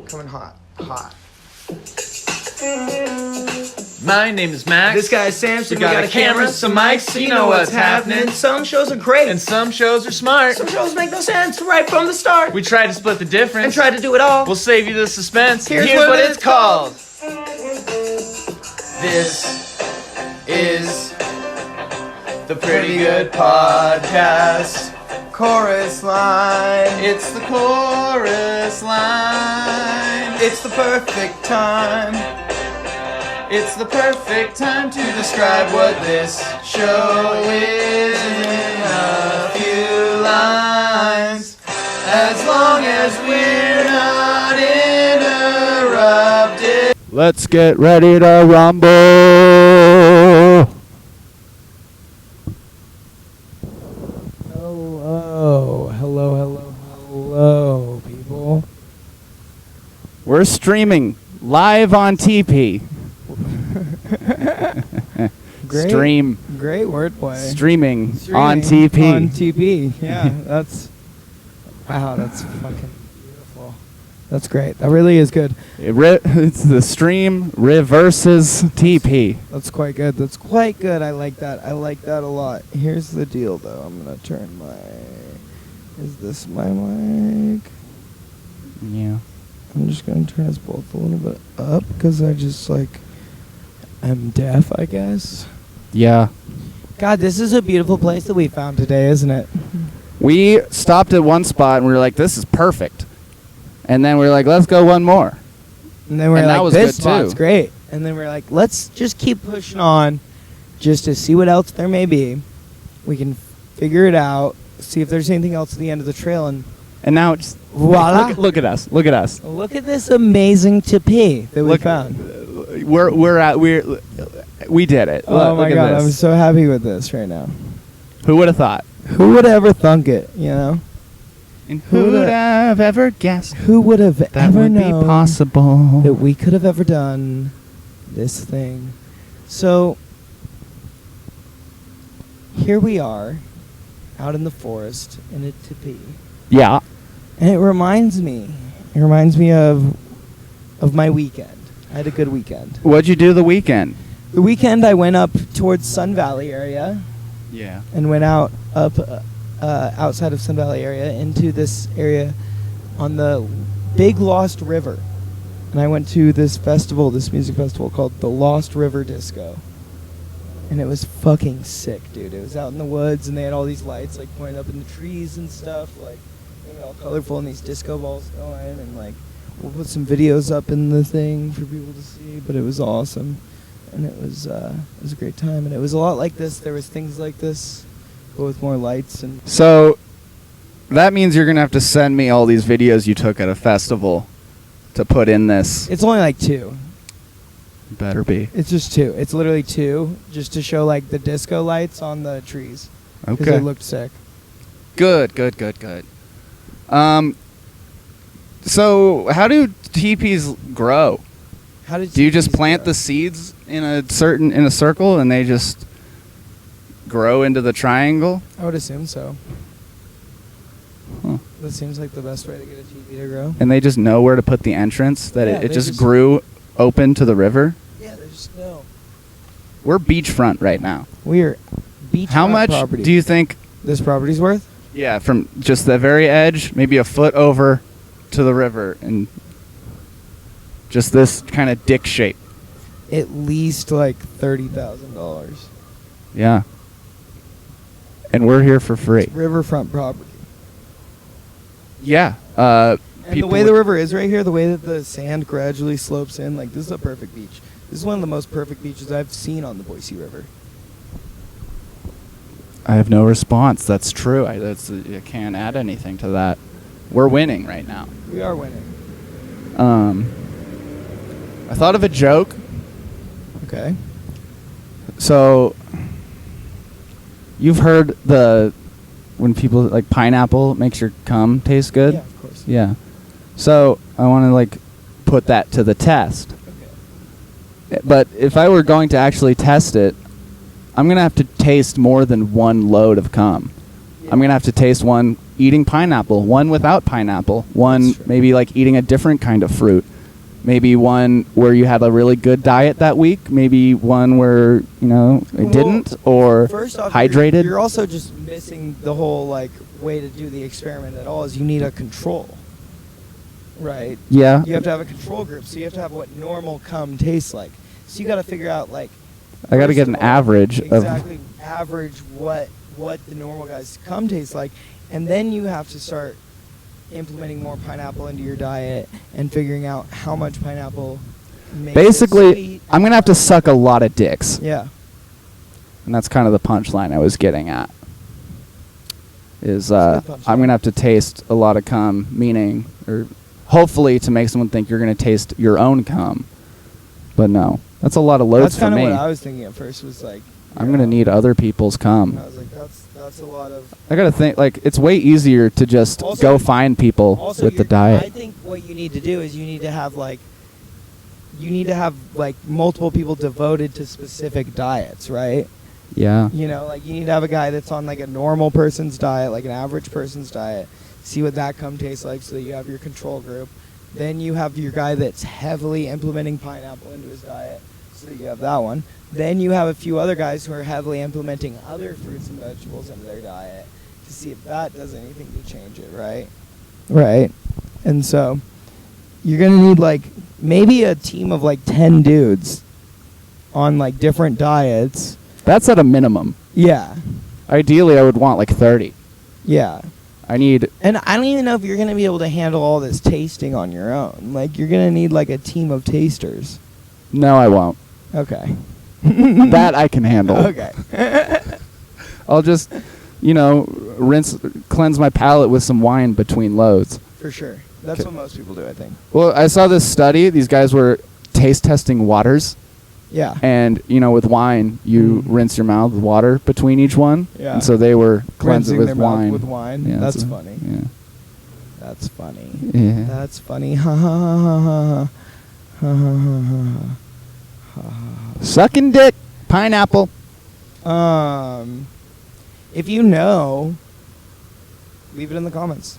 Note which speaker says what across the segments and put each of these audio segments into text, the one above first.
Speaker 1: Coming hot. Hot.
Speaker 2: My name is Max.
Speaker 1: This guy is Samson.
Speaker 2: We got a camera, some mics, so you know what's happening.
Speaker 1: Some shows are great.
Speaker 2: And some shows are smart.
Speaker 1: Some shows make no sense right from the start.
Speaker 2: We tried to split the difference.
Speaker 1: And tried to do it all.
Speaker 2: We'll save you the suspense.
Speaker 1: Here's
Speaker 2: what it's called. This is the Pretty Good Podcast.
Speaker 1: Chorus line.
Speaker 2: It's the chorus line.
Speaker 1: It's the perfect time.
Speaker 2: It's the perfect time to describe what this show is in a few lines. As long as we're not interrupted.
Speaker 3: Let's get ready to rumble. Hello, people. We're streaming live on TeePee.
Speaker 4: Great wordplay.
Speaker 3: Streaming on TeePee.
Speaker 4: On TeePee. Yeah, that's fucking beautiful. That's great. That really is good.
Speaker 3: It's the stream reverses TeePee.
Speaker 4: That's quite good. That's quite good. I like that. I like that a lot. Here's the deal, though. I'm gonna turn my. Is this my mic?
Speaker 3: Yeah.
Speaker 4: I'm just gonna turn us both a little bit up because I just I'm deaf, I guess.
Speaker 3: Yeah.
Speaker 4: God, this is a beautiful place that we found today, isn't it?
Speaker 3: We stopped at one spot and we were like, this is perfect. And then we were like, let's go one more.
Speaker 4: And then we were
Speaker 3: that
Speaker 4: like,
Speaker 3: was
Speaker 4: this
Speaker 3: good
Speaker 4: spot's
Speaker 3: too.
Speaker 4: great. And then we were like, let's just keep pushing on just to see what else there may be. We can figure it out, see if there's anything else at the end of the trail. And
Speaker 3: now it's
Speaker 4: voila.
Speaker 3: Look at us. Look at us.
Speaker 4: Look at this amazing TeePee that we found.
Speaker 3: We did it.
Speaker 4: Oh my
Speaker 3: look
Speaker 4: God,
Speaker 3: at this.
Speaker 4: I'm so happy with this right now.
Speaker 3: Who would have thought?
Speaker 4: Who would ever thunk it, you know?
Speaker 3: And who would have ever guessed
Speaker 4: Who would have
Speaker 3: that
Speaker 4: ever
Speaker 3: would be
Speaker 4: known
Speaker 3: possible?
Speaker 4: that we could have ever done this thing? So, here we are, out in the forest, in a TeePee.
Speaker 3: Yeah.
Speaker 4: And it reminds me of my weekend. I had a good weekend.
Speaker 3: What'd you do the weekend?
Speaker 4: The weekend I went up towards Sun Valley area.
Speaker 3: Yeah.
Speaker 4: And went out up outside of Sun Valley area into this area on the Big Lost River. And I went to this festival, this music festival called the Lost River Disco. And it was fucking sick, dude. It was out in the woods and they had all these lights pointing up in the trees and stuff, all colorful, and these disco balls going, and we'll put some videos up in the thing for people to see, but it was awesome. And it was a great time, and it was a lot like this. There was things like this, but with more lights. And
Speaker 3: So that means you're gonna have to send me all these videos you took at a festival to put in this.
Speaker 4: it's only 2.
Speaker 3: Better be.
Speaker 4: It's just 2. It's literally 2, just to show the disco lights on the trees. Because
Speaker 3: Okay.
Speaker 4: it looked sick.
Speaker 3: Good. So how do teepees grow?
Speaker 4: How did
Speaker 3: Do you just
Speaker 4: TeePees
Speaker 3: plant
Speaker 4: grow?
Speaker 3: the seeds in a circle and they just grow into the triangle?
Speaker 4: I would assume so.
Speaker 3: Huh.
Speaker 4: That seems like the best way to get a TeePee to grow.
Speaker 3: And they just know where to put the entrance, that
Speaker 4: Yeah,
Speaker 3: it
Speaker 4: they
Speaker 3: just
Speaker 4: just-
Speaker 3: grew open to the river?
Speaker 4: Yeah, they just know.
Speaker 3: We're beachfront right now.
Speaker 4: We're beach.
Speaker 3: How much
Speaker 4: property.
Speaker 3: do you think?
Speaker 4: this property's worth?
Speaker 3: Yeah, from just the very edge, maybe a foot over to the river, and just this kind of dick shape.
Speaker 4: At least $30,000.
Speaker 3: Yeah. And we're here for free.
Speaker 4: Riverfront property.
Speaker 3: Yeah.
Speaker 4: And the
Speaker 3: people
Speaker 4: way the
Speaker 3: would-
Speaker 4: river is right here, the way that the sand gradually slopes in, this is a perfect beach. This is one of the most perfect beaches I've seen on the Boise River.
Speaker 3: I have no response. That's true. I can't add anything to that. We're winning right now.
Speaker 4: We are winning.
Speaker 3: I thought of a joke.
Speaker 4: Okay.
Speaker 3: So, you've heard when people pineapple makes your cum taste good?
Speaker 4: Yeah, of course.
Speaker 3: Yeah. So, I want to put that to the test.
Speaker 4: Okay.
Speaker 3: But if I were going to actually test it, I'm going to have to taste more than one load of cum.
Speaker 4: Yeah.
Speaker 3: I'm going to have to taste one eating pineapple, one without pineapple, one
Speaker 4: That's true.
Speaker 3: maybe like eating a different kind of fruit. Maybe one where you had a really good diet that week, maybe one where, it didn't, or
Speaker 4: First off,
Speaker 3: hydrated.
Speaker 4: You're also just missing the whole like way to do the experiment at all. Is you need a control, right?
Speaker 3: Yeah.
Speaker 4: You have to have a control group, so you have to have what normal cum tastes like. So you got to figure out like.
Speaker 3: I got to
Speaker 4: first
Speaker 3: get
Speaker 4: of
Speaker 3: an
Speaker 4: all,
Speaker 3: average
Speaker 4: exactly average what the normal guy's cum tastes like, and then you have to start implementing more pineapple into your diet and figuring out how much pineapple makes it
Speaker 3: Basically,
Speaker 4: sweet.
Speaker 3: I'm going to have to suck a lot of dicks.
Speaker 4: Yeah.
Speaker 3: And that's kind of the punchline I was getting at. Is
Speaker 4: That's a good punchline.
Speaker 3: I'm going to have to taste a lot of cum, meaning, or hopefully to make someone think you're going to taste your own cum. But no, that's a lot of loads
Speaker 4: That's
Speaker 3: for
Speaker 4: kind of
Speaker 3: me.
Speaker 4: what I was thinking at first. Was like.
Speaker 3: I'm going to need other people's cum.
Speaker 4: And I was like, that's a lot of.
Speaker 3: I got to think, like, it's way easier to just
Speaker 4: Also-
Speaker 3: go find people
Speaker 4: Also,
Speaker 3: with the
Speaker 4: I
Speaker 3: diet.
Speaker 4: think what you need to do is you need to have multiple people devoted to specific diets, right?
Speaker 3: Yeah.
Speaker 4: You need to have a guy that's on like a normal person's diet, like an average person's diet. See what that cum tastes like, so that you have your control group. Then you have your guy that's heavily implementing pineapple into his diet, so that you have that one. Then you have a few other guys who are heavily implementing other fruits and vegetables into their diet to see if that does anything to change it, right? Right. And so you're going to need like maybe a team of like 10 dudes on like different diets.
Speaker 3: That's at a minimum.
Speaker 4: Yeah.
Speaker 3: Ideally, I would want like 30.
Speaker 4: Yeah.
Speaker 3: I need...
Speaker 4: And I don't even know if you're going to be able to handle all this tasting on your own. Like, you're going to need like a team of tasters.
Speaker 3: No, I won't.
Speaker 4: Okay.
Speaker 3: That I can handle.
Speaker 4: Okay.
Speaker 3: I'll just, cleanse my palate with some wine between loads.
Speaker 4: For sure. That's what most people do, I think.
Speaker 3: Well, I saw this study. These guys were taste testing waters.
Speaker 4: Yeah.
Speaker 3: And, with wine, you rinse your mouth with water between each one.
Speaker 4: Yeah.
Speaker 3: And so they were cleansing
Speaker 4: Cleansing
Speaker 3: with
Speaker 4: their mouth
Speaker 3: wine.
Speaker 4: with wine.
Speaker 3: Yeah,
Speaker 4: That's
Speaker 3: so-
Speaker 4: funny.
Speaker 3: Yeah.
Speaker 4: That's funny.
Speaker 3: Yeah.
Speaker 4: That's funny. Ha ha ha ha ha. Ha ha ha ha. Ha ha.
Speaker 3: Sucking dick. Pineapple.
Speaker 4: If you know, leave it in the comments.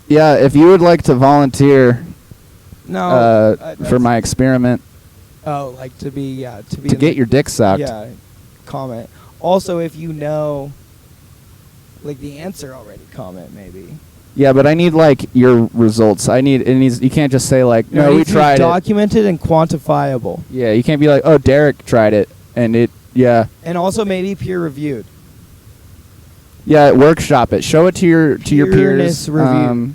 Speaker 3: Yeah, if you would like to volunteer
Speaker 4: No.
Speaker 3: for my experiment
Speaker 4: Oh, like to be
Speaker 3: to
Speaker 4: in
Speaker 3: get your dick sucked.
Speaker 4: Yeah, comment. Also, if you know, like the answer already, comment maybe.
Speaker 3: Yeah, but I need like your results. You can't just say like, no, we
Speaker 4: needs to be
Speaker 3: tried it.
Speaker 4: documented and quantifiable,
Speaker 3: Yeah, you can't be like, oh, Derek tried it and yeah,
Speaker 4: and also maybe peer reviewed.
Speaker 3: workshop it. Show it to your
Speaker 4: Peerness
Speaker 3: peers.
Speaker 4: review.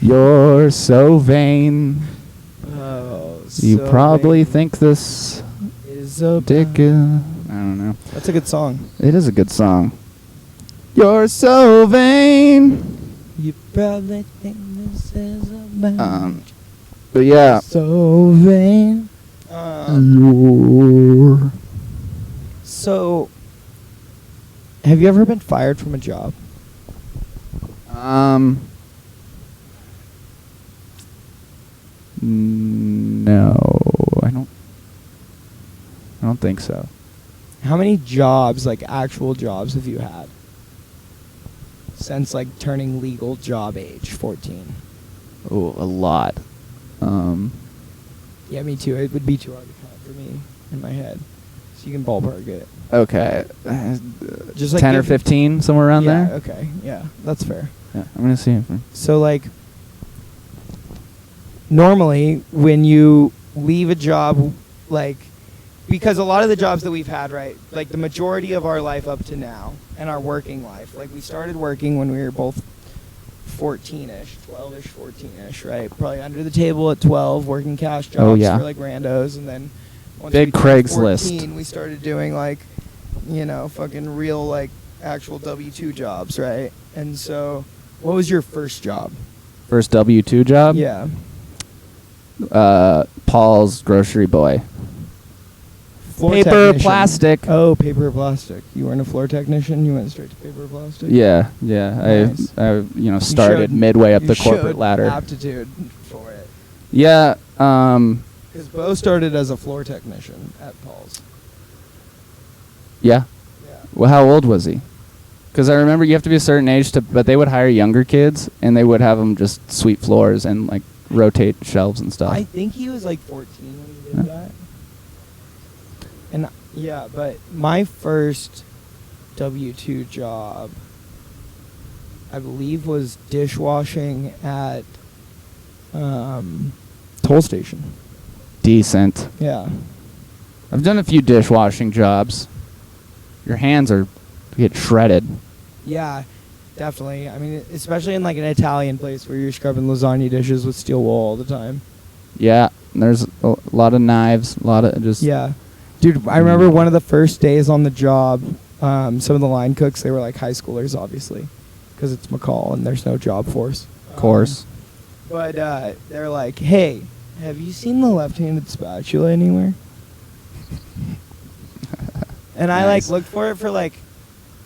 Speaker 3: You're so vain.
Speaker 4: Oh,
Speaker 3: You
Speaker 4: so
Speaker 3: probably
Speaker 4: vain.
Speaker 3: think this
Speaker 4: Is a
Speaker 3: dick. I don't know.
Speaker 4: That's a good song.
Speaker 3: It is a good song. You're so vain.
Speaker 4: You probably think this is a
Speaker 3: But yeah.
Speaker 4: so vain.
Speaker 3: You're.
Speaker 4: So, have you ever been fired from a job?
Speaker 3: No, I don't think so.
Speaker 4: How many jobs, like actual jobs, have you had since like turning legal job age 14?
Speaker 3: Oh, a lot.
Speaker 4: Yeah, me too. It would be too hard to count for me in my head. So you can ballpark it.
Speaker 3: Okay.
Speaker 4: Just like
Speaker 3: 10 or
Speaker 4: give-
Speaker 3: 15, somewhere around
Speaker 4: yeah,
Speaker 3: there.
Speaker 4: Okay. Yeah, that's fair.
Speaker 3: Yeah, I'm gonna see it.
Speaker 4: So like, normally when you leave a job, like, because a lot of the jobs that we've had, right, like the majority of our life up to now and our working life, like we started working when we were both 14-ish, 12-ish, 14-ish, right? Probably under the table at 12, working cash jobs
Speaker 3: Oh, yeah.
Speaker 4: for like randos, and then once
Speaker 3: Big
Speaker 4: we turned
Speaker 3: Craigslist.
Speaker 4: 14, we started doing like, fucking real like actual W-2 jobs, right? And so, what was your first job?
Speaker 3: First W-2 job?
Speaker 4: Yeah.
Speaker 3: Paul's grocery boy.
Speaker 4: Floor
Speaker 3: Paper,
Speaker 4: technician.
Speaker 3: plastic.
Speaker 4: Oh, paper or plastic. You weren't a floor technician. You went straight to paper or plastic.
Speaker 3: Yeah.
Speaker 4: Nice.
Speaker 3: I
Speaker 4: You
Speaker 3: started
Speaker 4: showed-
Speaker 3: midway up
Speaker 4: you
Speaker 3: the corporate
Speaker 4: showed
Speaker 3: ladder.
Speaker 4: Aptitude for it.
Speaker 3: Yeah.
Speaker 4: Because Bo started as a floor technician at Paul's.
Speaker 3: Yeah.
Speaker 4: Yeah.
Speaker 3: Well, how old was he? Because I remember you have to be a certain age but they would hire younger kids, and they would have them just sweep floors and like rotate shelves and stuff.
Speaker 4: I think he was like 14 when he did
Speaker 3: Yeah.
Speaker 4: that. And yeah, but my first W-2 job, I believe, was dishwashing at toll station.
Speaker 3: Decent.
Speaker 4: Yeah.
Speaker 3: I've done a few dishwashing jobs. Your hands get shredded.
Speaker 4: Yeah, definitely. I mean, especially in like an Italian place where you're scrubbing lasagna dishes with steel wool all the time.
Speaker 3: Yeah, and there's a lot of knives, a lot of just...
Speaker 4: Yeah. Dude, I remember one of the first days on the job, some of the line cooks, they were like high schoolers, obviously, because it's McCall and there's no job force.
Speaker 3: Of course.
Speaker 4: But they're like, hey, have you seen the left-handed spatula anywhere? And I like
Speaker 3: Nice.
Speaker 4: looked for it for like,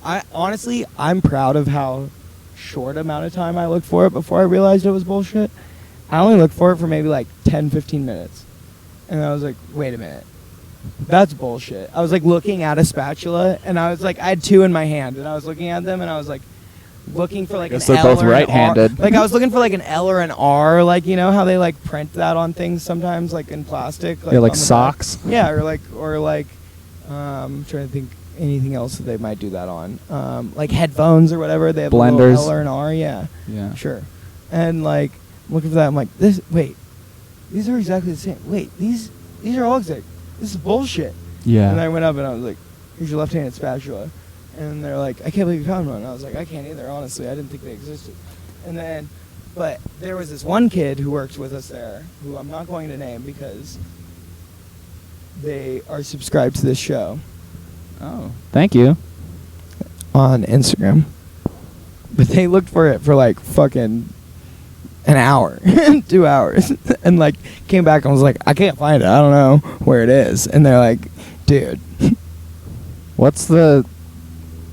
Speaker 4: I'm proud of how short amount of time I looked for it before I realized it was bullshit. I only looked for it for maybe like 10, 15 minutes. And I was like, wait a minute. That's bullshit. I was like looking at a spatula, and I was like, I had two in my hand, and I was looking at them, and I was like looking for like an
Speaker 3: Guess they're
Speaker 4: L
Speaker 3: both
Speaker 4: or an
Speaker 3: right-handed.
Speaker 4: R. Like I was looking for like an L or an R, like, you know how they like print that on things sometimes, like in plastic.
Speaker 3: Yeah, like
Speaker 4: on the
Speaker 3: socks.
Speaker 4: back. Yeah, or like I'm trying to think anything else that they might do that on. Like headphones or whatever. They have a little
Speaker 3: Blenders.
Speaker 4: L or an R. Yeah.
Speaker 3: Yeah.
Speaker 4: Sure. And like looking for that, I'm like, wait, these are exactly the same. Wait, these are all exact. This is bullshit.
Speaker 3: Yeah.
Speaker 4: And I went up and I was like, here's your left-handed spatula. And they're like, I can't believe you found one. And I was like, I can't either, honestly. I didn't think they existed. And then, but there was this one kid who worked with us there, who I'm not going to name because they are subscribed to this show
Speaker 3: Oh, thank you.
Speaker 4: on Instagram. But they looked for it for like fucking an hour, 2 hours, and like came back and was like, I can't find it. I don't know where it is. And they're like, dude.
Speaker 3: What's the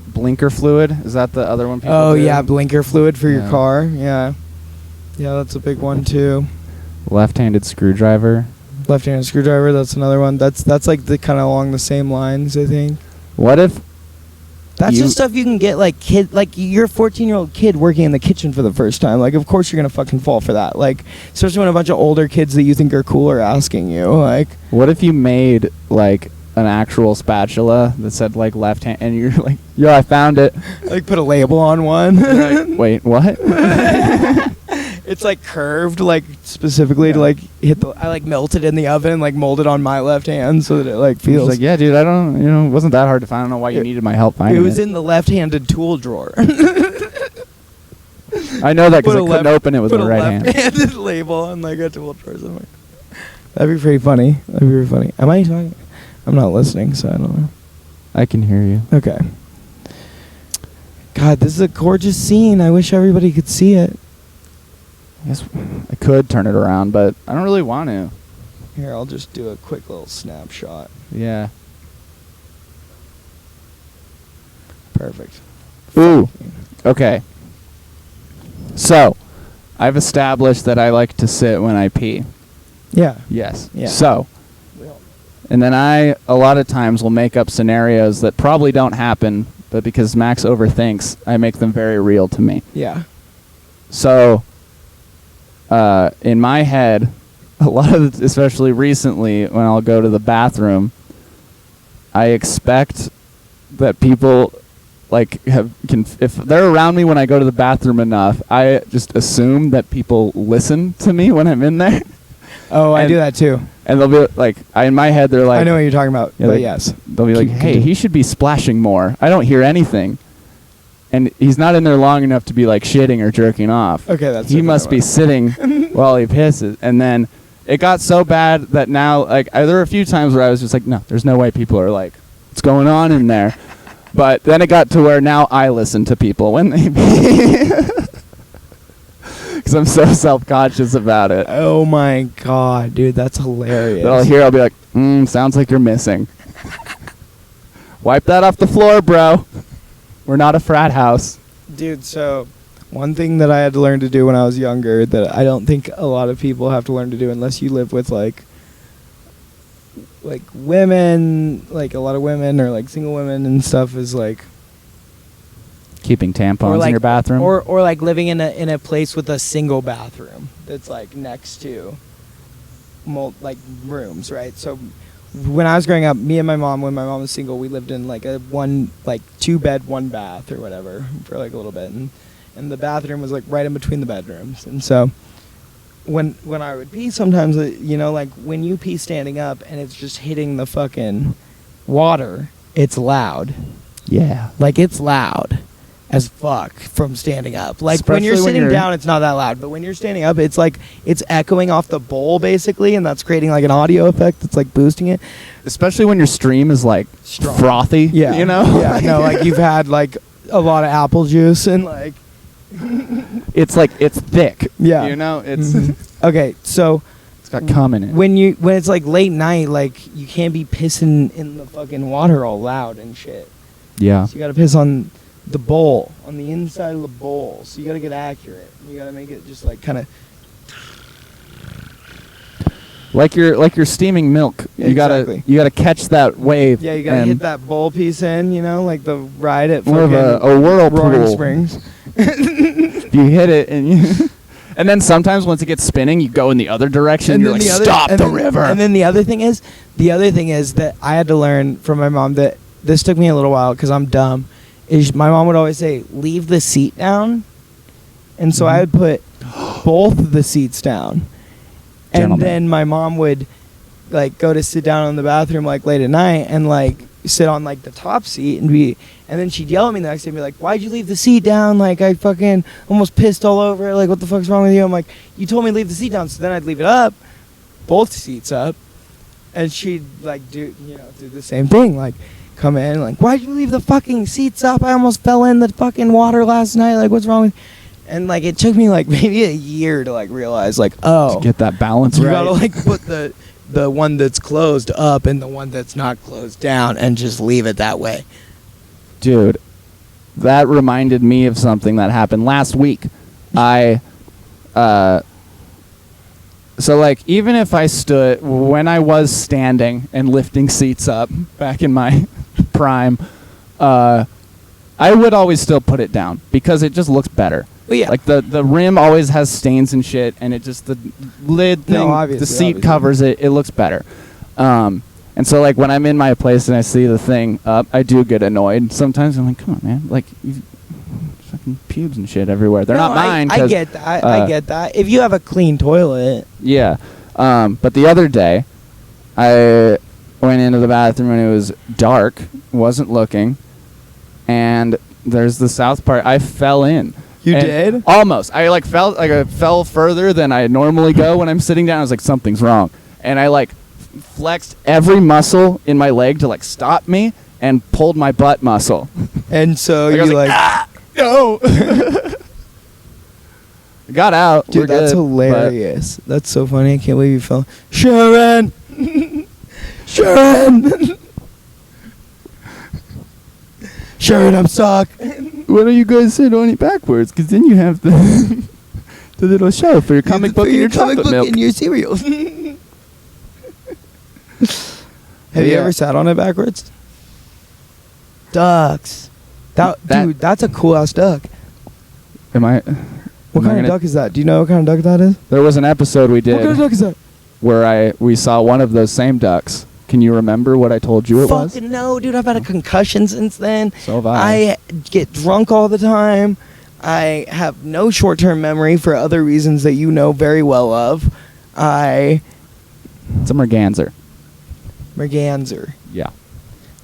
Speaker 3: blinker fluid? Is that the other one people
Speaker 4: Oh
Speaker 3: do?
Speaker 4: yeah, blinker fluid for your
Speaker 3: Yeah.
Speaker 4: car. Yeah, yeah, that's a big one too.
Speaker 3: Left-handed screwdriver.
Speaker 4: Left-handed screwdriver. That's another one. That's like the kind of along the same lines, I think.
Speaker 3: What if...
Speaker 4: That's
Speaker 3: You-
Speaker 4: just stuff you can get like you're a 14-year-old kid working in the kitchen for the first time. Like, of course you're gonna fucking fall for that. Like, especially when a bunch of older kids that you think are cool are asking you. Like,
Speaker 3: What if you made, like, an actual spatula that said, like, left hand... And you're like, yo, I found it.
Speaker 4: like put a label on one.
Speaker 3: You're like, wait, what?
Speaker 4: It's like curved, like specifically to like hit the. I like melted in the oven, like molded on my left hand so that it like
Speaker 3: He's
Speaker 4: feels.
Speaker 3: like, yeah, dude, I don't... You know, it wasn't that hard to find. I don't know why you
Speaker 4: It-
Speaker 3: needed my help
Speaker 4: It
Speaker 3: finding
Speaker 4: was
Speaker 3: it.
Speaker 4: in the left-handed tool drawer.
Speaker 3: I know that because
Speaker 4: Put
Speaker 3: I
Speaker 4: a
Speaker 3: couldn't
Speaker 4: left-
Speaker 3: open it with
Speaker 4: put
Speaker 3: the
Speaker 4: a
Speaker 3: right hand.
Speaker 4: left-handed label on like a tool drawer somewhere. That'd be pretty funny. That'd be very funny. Am I talking? I'm not listening, so I don't know.
Speaker 3: I can hear you.
Speaker 4: Okay. God, this is a gorgeous scene. I wish everybody could see it.
Speaker 3: I guess I could turn it around, but I don't really want to.
Speaker 4: Here, I'll just do a quick little snapshot.
Speaker 3: Yeah.
Speaker 4: Perfect.
Speaker 3: Ooh. Okay. So, I've established that I like to sit when I pee.
Speaker 4: Yeah.
Speaker 3: Yes.
Speaker 4: Yeah.
Speaker 3: So, and then I, a lot of times, will make up scenarios that probably don't happen, but because Max overthinks, I make them very real to me.
Speaker 4: Yeah.
Speaker 3: So, in my head, a lot of, especially recently, when I'll go to the bathroom, I expect that people, like, if they're around me when I go to the bathroom enough, I just assume that people listen to me when I'm in there.
Speaker 4: Oh, I
Speaker 3: And-
Speaker 4: do that too.
Speaker 3: And they'll be like, in my head, they're like,
Speaker 4: I know what you're talking about,
Speaker 3: Yeah,
Speaker 4: but
Speaker 3: like-
Speaker 4: yes.
Speaker 3: they'll be like,
Speaker 4: Keep-
Speaker 3: hey, he should be splashing more. I don't hear anything. And he's not in there long enough to be like shitting or jerking off.
Speaker 4: Okay, that's
Speaker 3: He
Speaker 4: a
Speaker 3: must
Speaker 4: better
Speaker 3: be
Speaker 4: one.
Speaker 3: sitting while he pisses. And then it got so bad that now, like, there were a few times where I was just like, no, there's no way people are like, what's going on in there? But then it got to where now I listen to people when they pee. Because I'm so self-conscious about it.
Speaker 4: Oh my god, dude, that's hilarious.
Speaker 3: But I'll be like, sounds like you're missing. Wipe that off the floor, bro. We're not a frat house.
Speaker 4: Dude, so one thing that I had to learn to do when I was younger that I don't think a lot of people have to learn to do unless you live with like like women, like a lot of women or like single women and stuff is like
Speaker 3: Keeping tampons in your bathroom.
Speaker 4: or like living in a place with a single bathroom that's like next to like rooms, right? So when I was growing up, me and my mom, when my mom was single, we lived in like a 2-bed, 1-bath or whatever for like a little bit, and the bathroom was like right in between the bedrooms. And so when I would pee, sometimes like when you pee standing up and it's just hitting the fucking water, it's loud.
Speaker 3: Yeah.
Speaker 4: Like it's loud as fuck from standing up. Like
Speaker 3: Especially
Speaker 4: when you're
Speaker 3: when
Speaker 4: sitting
Speaker 3: you're-
Speaker 4: down, it's not that loud, but when you're standing up, it's like it's echoing off the bowl basically, and that's creating like an audio effect that's like boosting it.
Speaker 3: Especially when your stream is like
Speaker 4: Strong.
Speaker 3: frothy.
Speaker 4: Yeah,
Speaker 3: You know?
Speaker 4: Yeah, no, like you've had like a lot of apple juice and like
Speaker 3: It's like, it's thick.
Speaker 4: Yeah.
Speaker 3: You know? It's
Speaker 4: Okay, so
Speaker 3: it's got cum in it.
Speaker 4: when it's like late night, like you can't be pissing in the fucking water all loud and shit.
Speaker 3: Yeah.
Speaker 4: So you gotta piss on the bowl, on the inside of the bowl. So you gotta get accurate. You gotta make it just like kind of.
Speaker 3: Like you're steaming milk.
Speaker 4: Exactly.
Speaker 3: You gotta catch that wave.
Speaker 4: Yeah, you gotta
Speaker 3: and
Speaker 4: hit that bowl piece in, like the ride at
Speaker 3: more of a
Speaker 4: fucking
Speaker 3: whirlpool.
Speaker 4: Roaring Springs.
Speaker 3: You hit it and you and then sometimes once it gets spinning, you go in the other direction. And you're like, stop the river.
Speaker 4: And then the other thing is that I had to learn from my mom that this took me a little while because I'm dumb. Is my mom would always say, leave the seat down. And so I would put both of the seats down. And
Speaker 3: Gentlemen.
Speaker 4: then my mom would like go to sit down in the bathroom like late at night and like sit on like the top seat and then she'd yell at me the next day and be like, why'd you leave the seat down? Like I fucking almost pissed all over it. Like what the fuck's wrong with you? I'm like, you told me to leave the seat down. So then I'd leave it up, both seats up, and she'd like do the same thing. Like come in like, why'd you leave the fucking seats up? I almost fell in the fucking water last night. Like what's wrong with you? And like it took me like maybe a year to like realize like, oh,
Speaker 3: to get that balance
Speaker 4: you
Speaker 3: right.
Speaker 4: gotta like put the one that's closed up and the one that's not closed down and just leave it that way.
Speaker 3: Dude, that reminded me of something that happened last week. So like even if I stood when I was standing and lifting seats up back in my prime, I would always still put it down because it just looks better.
Speaker 4: Well, yeah.
Speaker 3: Like the rim always has stains and shit, and it just the lid thing, the seat covers it. It looks better. And so like when I'm in my place and I see the thing up, I do get annoyed. Sometimes I'm like, come on, man, like fucking pubes and shit everywhere. They're not mine.
Speaker 4: I get that. I get that. If you have a clean toilet.
Speaker 3: Yeah. But the other day, I went into the bathroom and it was dark, wasn't looking, and there's the south part. I fell in.
Speaker 4: You
Speaker 3: And
Speaker 4: did?
Speaker 3: Almost. I fell further than I normally go when I'm sitting down. I was like, something's wrong. And I like flexed every muscle in my leg to like stop me and pulled my butt muscle.
Speaker 4: And so
Speaker 3: Like, I was
Speaker 4: you
Speaker 3: like,
Speaker 4: like,
Speaker 3: no. Got out.
Speaker 4: dude,
Speaker 3: We're
Speaker 4: that's
Speaker 3: good,
Speaker 4: hilarious. That's so funny. I can't believe you fell. Sharon! Sharon! Sharon, I'm stuck.
Speaker 3: Why don't you guys sit on it backwards? Because then you have the the little shelf for your comic book and your chocolate milk.
Speaker 4: and your cereal. Have you
Speaker 3: Yeah.
Speaker 4: ever sat on it backwards? Ducks.
Speaker 3: That-
Speaker 4: Dude, that's a cool ass duck.
Speaker 3: Am I?
Speaker 4: What kind of duck is that? Do you know what kind of duck that is?
Speaker 3: There was an episode we
Speaker 4: What kind of
Speaker 3: did
Speaker 4: duck is that?
Speaker 3: where we saw one of those same ducks. Can you remember what I told you it was?
Speaker 4: Fucking no, dude. I've had a concussion since then.
Speaker 3: So have I.
Speaker 4: I get drunk all the time. I have no short-term memory for other reasons that you know very well of.
Speaker 3: It's a merganser.
Speaker 4: Merganser.
Speaker 3: Yeah.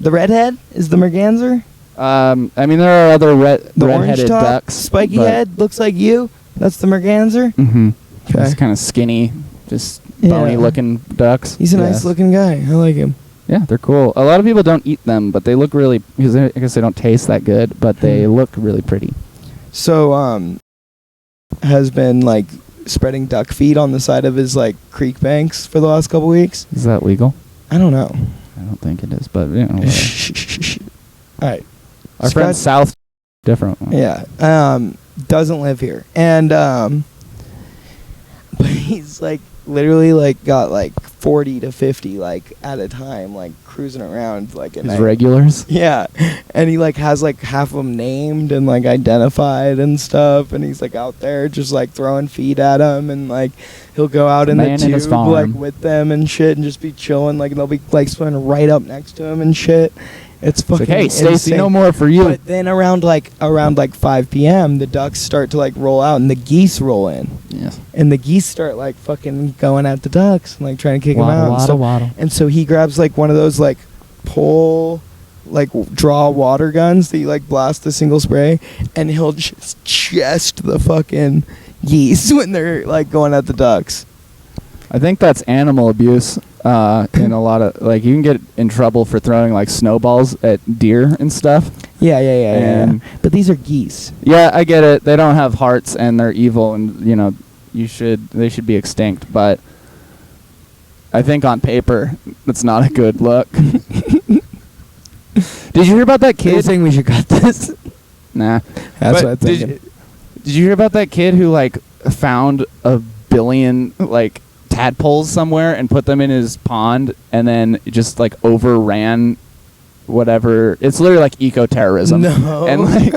Speaker 4: The redhead is the merganser.
Speaker 3: I mean, there are other
Speaker 4: The orange
Speaker 3: redheaded
Speaker 4: top,
Speaker 3: ducks.
Speaker 4: spiky head, looks like you. That's the merganser.
Speaker 3: Mm-hmm.
Speaker 4: Okay.
Speaker 3: He's kind of skinny, just
Speaker 4: Yeah.
Speaker 3: bony-looking ducks.
Speaker 4: He's a
Speaker 3: Yes.
Speaker 4: nice-looking guy. I like him.
Speaker 3: Yeah, they're cool. A lot of people don't eat them, but they look really. Because I guess they don't taste that good, but they look really pretty.
Speaker 4: So, has been like spreading duck feed on the side of his like creek banks for the last couple weeks.
Speaker 3: Is that legal?
Speaker 4: I don't know.
Speaker 3: I don't think it is, but you know. Whatever.
Speaker 4: All right.
Speaker 3: Our friend South, different one.
Speaker 4: Yeah. Doesn't live here, and but he's like literally like got like 40 to 50 like at a time, like cruising around like at
Speaker 3: His
Speaker 4: night.
Speaker 3: regulars.
Speaker 4: Yeah, and he like has like half of them named and like identified and stuff, and he's like out there just like throwing feed at them, and like he'll go out in the
Speaker 3: Man in his
Speaker 4: tube
Speaker 3: farm.
Speaker 4: like with them and shit, and just be chilling, like, and they'll be like swimming right up next to him and shit. It's
Speaker 3: It's
Speaker 4: fucking
Speaker 3: like, hey, Stacy,
Speaker 4: insane.
Speaker 3: no more for you.
Speaker 4: But then around 5 p.m., the ducks start to like roll out, and the geese roll in,
Speaker 3: Yes.
Speaker 4: and the geese start like fucking going at the ducks and like trying to kick them out. and stuff.
Speaker 3: waddle.
Speaker 4: And so he grabs like one of those like pull, like draw water guns that you like blast the single spray, and he'll just chest the fucking geese when they're like going at the ducks.
Speaker 3: I think that's animal abuse. In a lot of, like, you can get in trouble for throwing like snowballs at deer and stuff.
Speaker 4: Yeah.
Speaker 3: And-
Speaker 4: But these are geese.
Speaker 3: Yeah, I get it. They don't have hearts and they're evil, and you know, they should be extinct. But I think on paper, it's not a good look. Did you hear about that
Speaker 4: You're
Speaker 3: kid?
Speaker 4: saying we should cut this?
Speaker 3: Nah.
Speaker 4: That's
Speaker 3: But
Speaker 4: what I'm thinking.
Speaker 3: Did you hear about that kid who like found 1 billion like tadpoles somewhere and put them in his pond, and then just like overran whatever? It's literally like eco-terrorism.
Speaker 4: No.
Speaker 3: And like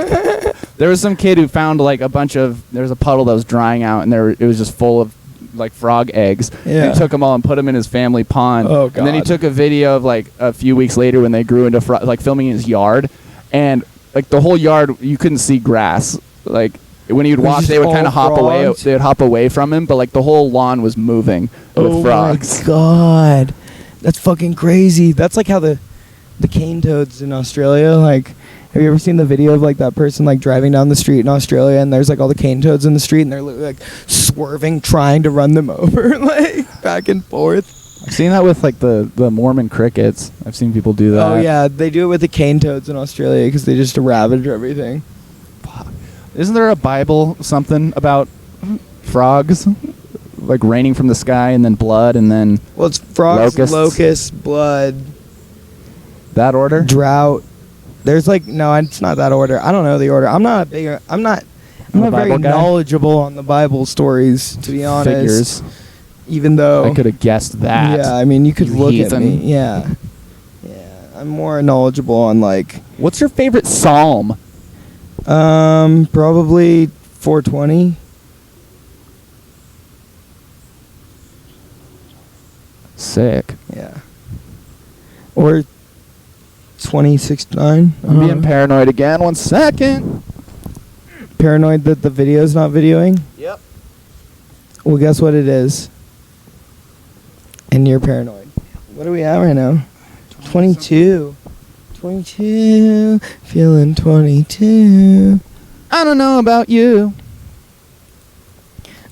Speaker 3: there was some kid who found like there was a puddle that was drying out, and it was just full of like frog eggs.
Speaker 4: Yeah.
Speaker 3: And he took them all and put them in his family pond.
Speaker 4: Oh,
Speaker 3: And then he
Speaker 4: God.
Speaker 3: took a video of like a few weeks later when they grew into like filming in his yard, and like the whole yard you couldn't see grass. Like when he would
Speaker 4: It was
Speaker 3: walk,
Speaker 4: just
Speaker 3: they would
Speaker 4: all
Speaker 3: kind of hop away.
Speaker 4: frogs?
Speaker 3: They would hop away from him, but like the whole lawn was moving with frogs.
Speaker 4: Oh my god, that's fucking crazy. That's like how the cane toads in Australia. Like, have you ever seen the video of like that person like driving down the street in Australia, and there's like all the cane toads in the street, and they're like swerving, trying to run them over, like back and forth.
Speaker 3: I've seen that with like the Mormon crickets. I've seen people do that.
Speaker 4: Oh yeah, they do it with the cane toads in Australia because they just ravage everything.
Speaker 3: Isn't there a Bible something about frogs, like raining from the sky and then blood and then
Speaker 4: Well, it's frogs,
Speaker 3: Locusts.
Speaker 4: locusts, blood,
Speaker 3: that order?
Speaker 4: drought. There's like no, it's not that order. I don't know the order. I'm not very
Speaker 3: Bible guy?
Speaker 4: knowledgeable on the Bible stories, to be honest.
Speaker 3: Figures.
Speaker 4: Even though
Speaker 3: I could have guessed that.
Speaker 4: Yeah, I mean, you could
Speaker 3: You
Speaker 4: look
Speaker 3: heathen.
Speaker 4: at me. Yeah, I'm more knowledgeable on like
Speaker 3: What's your favorite psalm?
Speaker 4: probably 420.
Speaker 3: Sick.
Speaker 4: Yeah, or 2069.
Speaker 3: I'm being paranoid again. 1 second.
Speaker 4: Paranoid that the video's not videoing.
Speaker 3: Yep.
Speaker 4: Well, guess what it is. And you're paranoid. What are we at right now? 22. 22. Feeling 22.
Speaker 3: I don't know about you.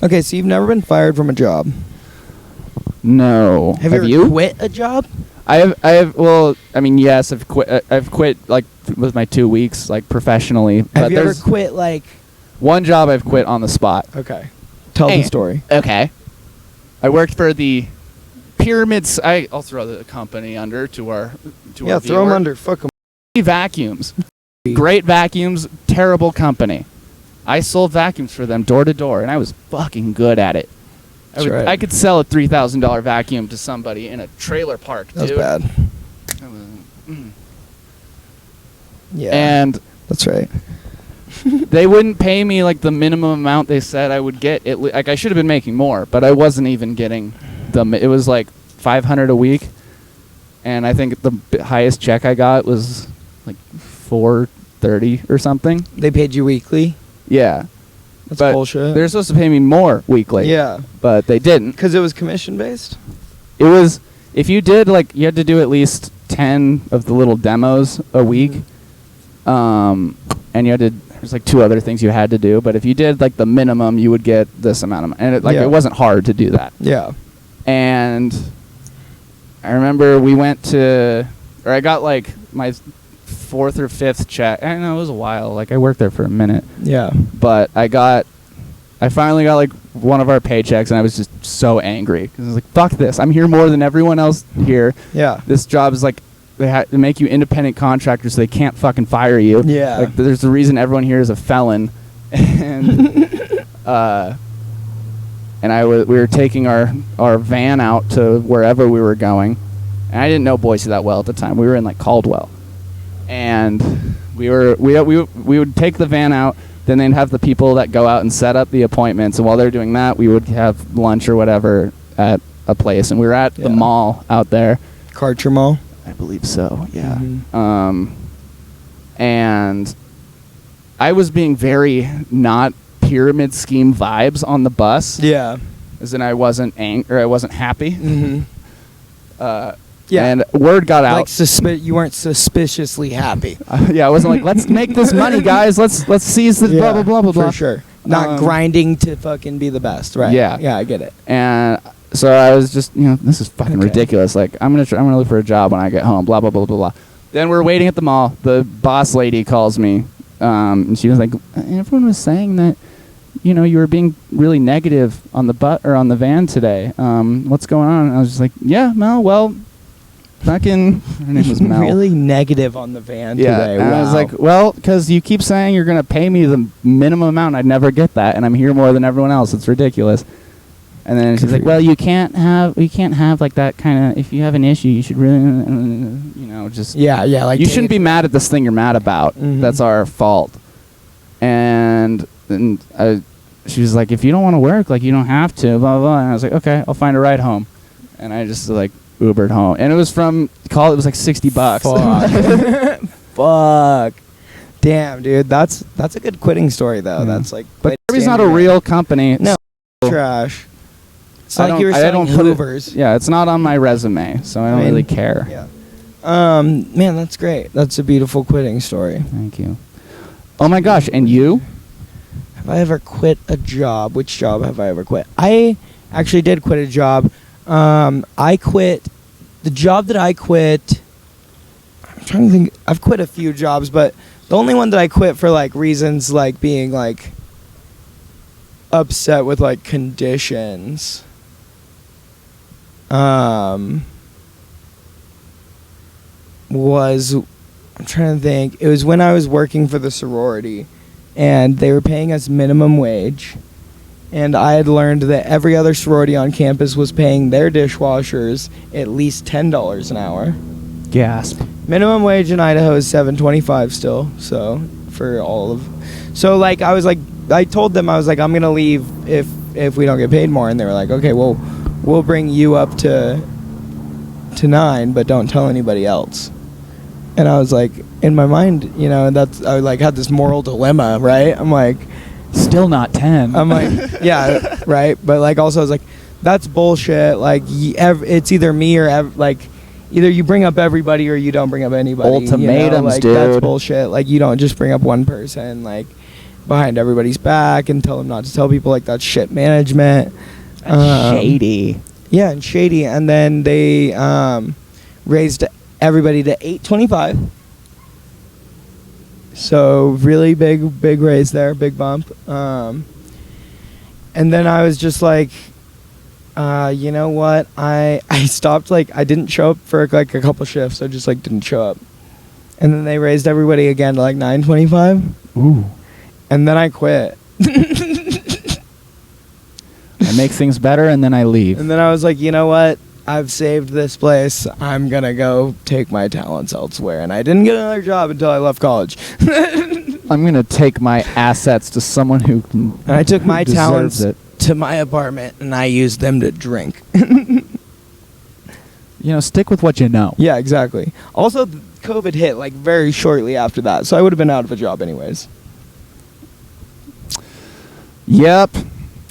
Speaker 4: Okay, so you've never been fired from a job.
Speaker 3: No.
Speaker 4: Have you ever quit a job?
Speaker 3: I have. Well, I mean, yes, I've quit. I've quit like with my 2 weeks, like professionally.
Speaker 4: Have
Speaker 3: but
Speaker 4: you ever
Speaker 3: there's
Speaker 4: quit like...
Speaker 3: one job I've quit on the spot.
Speaker 4: Okay. Tell
Speaker 3: Hey.
Speaker 4: the story.
Speaker 3: Okay. I worked for the Pyramids. I'll throw the company under to our
Speaker 4: Yeah, throw them
Speaker 3: viewer.
Speaker 4: under. Fuck them.
Speaker 3: Vacuums. Great vacuums. Terrible company. I sold vacuums for them door to door, and I was fucking good at it.
Speaker 4: That's right.
Speaker 3: I could sell a $3,000 vacuum to somebody in a trailer park.
Speaker 4: That's
Speaker 3: dude.
Speaker 4: bad.
Speaker 3: That was-
Speaker 4: Yeah.
Speaker 3: And
Speaker 4: that's right.
Speaker 3: they wouldn't pay me like the minimum amount they said I would get. Like I should have been making more, but I wasn't even getting it was like $500 a week, and I think the highest check I got was like $430 or something.
Speaker 4: They paid you weekly?
Speaker 3: Yeah,
Speaker 4: That's
Speaker 3: but
Speaker 4: bullshit.
Speaker 3: they're supposed to pay me more weekly.
Speaker 4: Yeah.
Speaker 3: but they didn't.
Speaker 4: Because it was commission-based?
Speaker 3: It was, if you did like, you had to do at least 10 of the little demos a week, and you had to. There's like 2 other things you had to do, but if you did like the minimum, you would get this amount of money. And
Speaker 4: Yeah.
Speaker 3: it wasn't hard to do that.
Speaker 4: Yeah.
Speaker 3: And I remember we went to, or I got like my 4th or 5th check. I know it was a while. Like I worked there for a minute,
Speaker 4: Yeah.
Speaker 3: but I finally got like one of our paychecks, and I was just so angry because I was like, "Fuck this! I'm here more than everyone else here.
Speaker 4: Yeah.
Speaker 3: This job is like." They make you independent contractors, so they can't fucking fire you.
Speaker 4: Yeah.
Speaker 3: Like, there's the reason everyone here is a felon. And and we were taking our van out to wherever we were going, and I didn't know Boise that well at the time. We were in like Caldwell, and we would take the van out. Then they'd have the people that go out and set up the appointments, and while they're doing that, we would have lunch or whatever at a place. And we were at the mall out there.
Speaker 4: Karcher Mall?
Speaker 3: I believe so, yeah.
Speaker 4: Mm-hmm.
Speaker 3: And I was being very not pyramid scheme vibes on the bus.
Speaker 4: Yeah.
Speaker 3: As in I wasn't I wasn't happy.
Speaker 4: Mm-hmm.
Speaker 3: Yeah. And word got out.
Speaker 4: Like you weren't suspiciously happy.
Speaker 3: Yeah, I wasn't like, let's make this money, guys. Let's seize this blah, blah, blah, blah, blah.
Speaker 4: For sure. Not grinding to fucking be the best, right?
Speaker 3: Yeah.
Speaker 4: Yeah, I get it.
Speaker 3: And so I was just, this is fucking ridiculous. Like, I'm gonna look for a job when I get home, blah, blah, blah, blah, blah. Then we're waiting at the mall. The boss lady calls me, and she was like, everyone was saying that, you were being really negative on the van today. What's going on? And I was just like, yeah, Mel, well, fucking, her name was Mel.
Speaker 4: Really negative on the van today.
Speaker 3: And I was like, well, because you keep saying you're going to pay me the minimum amount. I'd never get that, and I'm here more than everyone else. It's ridiculous. And then she's like, well, we can't have like that kind of, if you have an issue, you should really, just.
Speaker 4: Yeah, like.
Speaker 3: You shouldn't be mad at this thing you're mad about.
Speaker 4: Mm-hmm.
Speaker 3: That's our fault. And she was like, if you don't want to work, like, you don't have to, blah, blah, blah. And I was like, okay, I'll find a ride home. And I just, like, Ubered home. And it was it was like $60.
Speaker 4: Fuck. Fuck. Damn, dude. That's a good quitting story, though. That's like.
Speaker 3: But Kirby's not a real company.
Speaker 4: No. Trash. It's not like you were selling Hoovers.
Speaker 3: It's not on my resume, so I don't really care.
Speaker 4: Yeah. Man, that's great. That's a beautiful quitting story.
Speaker 3: Thank you. Oh my gosh, and you?
Speaker 4: Have I ever quit a job? Which job have I ever quit? I actually did quit a job. I quit the job that I quit. I'm trying to think. I've quit a few jobs, but the only one that I quit for like reasons like being like upset with like conditions. Was I'm trying to think. It was when I was working for the sorority, and they were paying us minimum wage. And I had learned that every other sorority on campus was paying their dishwashers at least $10 an hour.
Speaker 3: Gasp.
Speaker 4: Minimum wage in Idaho is $7.25 still. So for all of, so like I told them I was like, I'm gonna leave if we don't get paid more, and they were like, okay, well, we'll bring you up to 9, but don't tell anybody else. And I was like, in my mind, I like had this moral dilemma, right? I'm like.
Speaker 3: Still not 10.
Speaker 4: I'm like, yeah, right. But like, also, I was like, that's bullshit. Like, it's either me or like, either you bring up everybody or you don't bring up anybody.
Speaker 3: Ultimatums,
Speaker 4: like,
Speaker 3: dude.
Speaker 4: That's bullshit. Like, you don't just bring up one person like behind everybody's back and tell them not to tell people. Like, that's shit management.
Speaker 3: Shady.
Speaker 4: Yeah, and shady. And then they raised everybody to $8.25. So really big raise there, big bump. And then I was just like, you know what? I stopped, like, I didn't show up for like a couple shifts. I just like didn't show up. And then they raised everybody again to like $9.25.
Speaker 3: Ooh.
Speaker 4: And then I quit.
Speaker 3: I make things better and then I leave.
Speaker 4: And then I was like, you know what? I've saved this place. I'm going to go take my talents elsewhere. And I didn't get another job until I left college.
Speaker 3: I'm going to take my assets to someone who can.
Speaker 4: And I took my talents to my apartment and I used them to drink.
Speaker 3: Stick with what you know.
Speaker 4: Yeah, exactly. Also, COVID hit like very shortly after that. So I would have been out of a job anyways.
Speaker 3: Yep.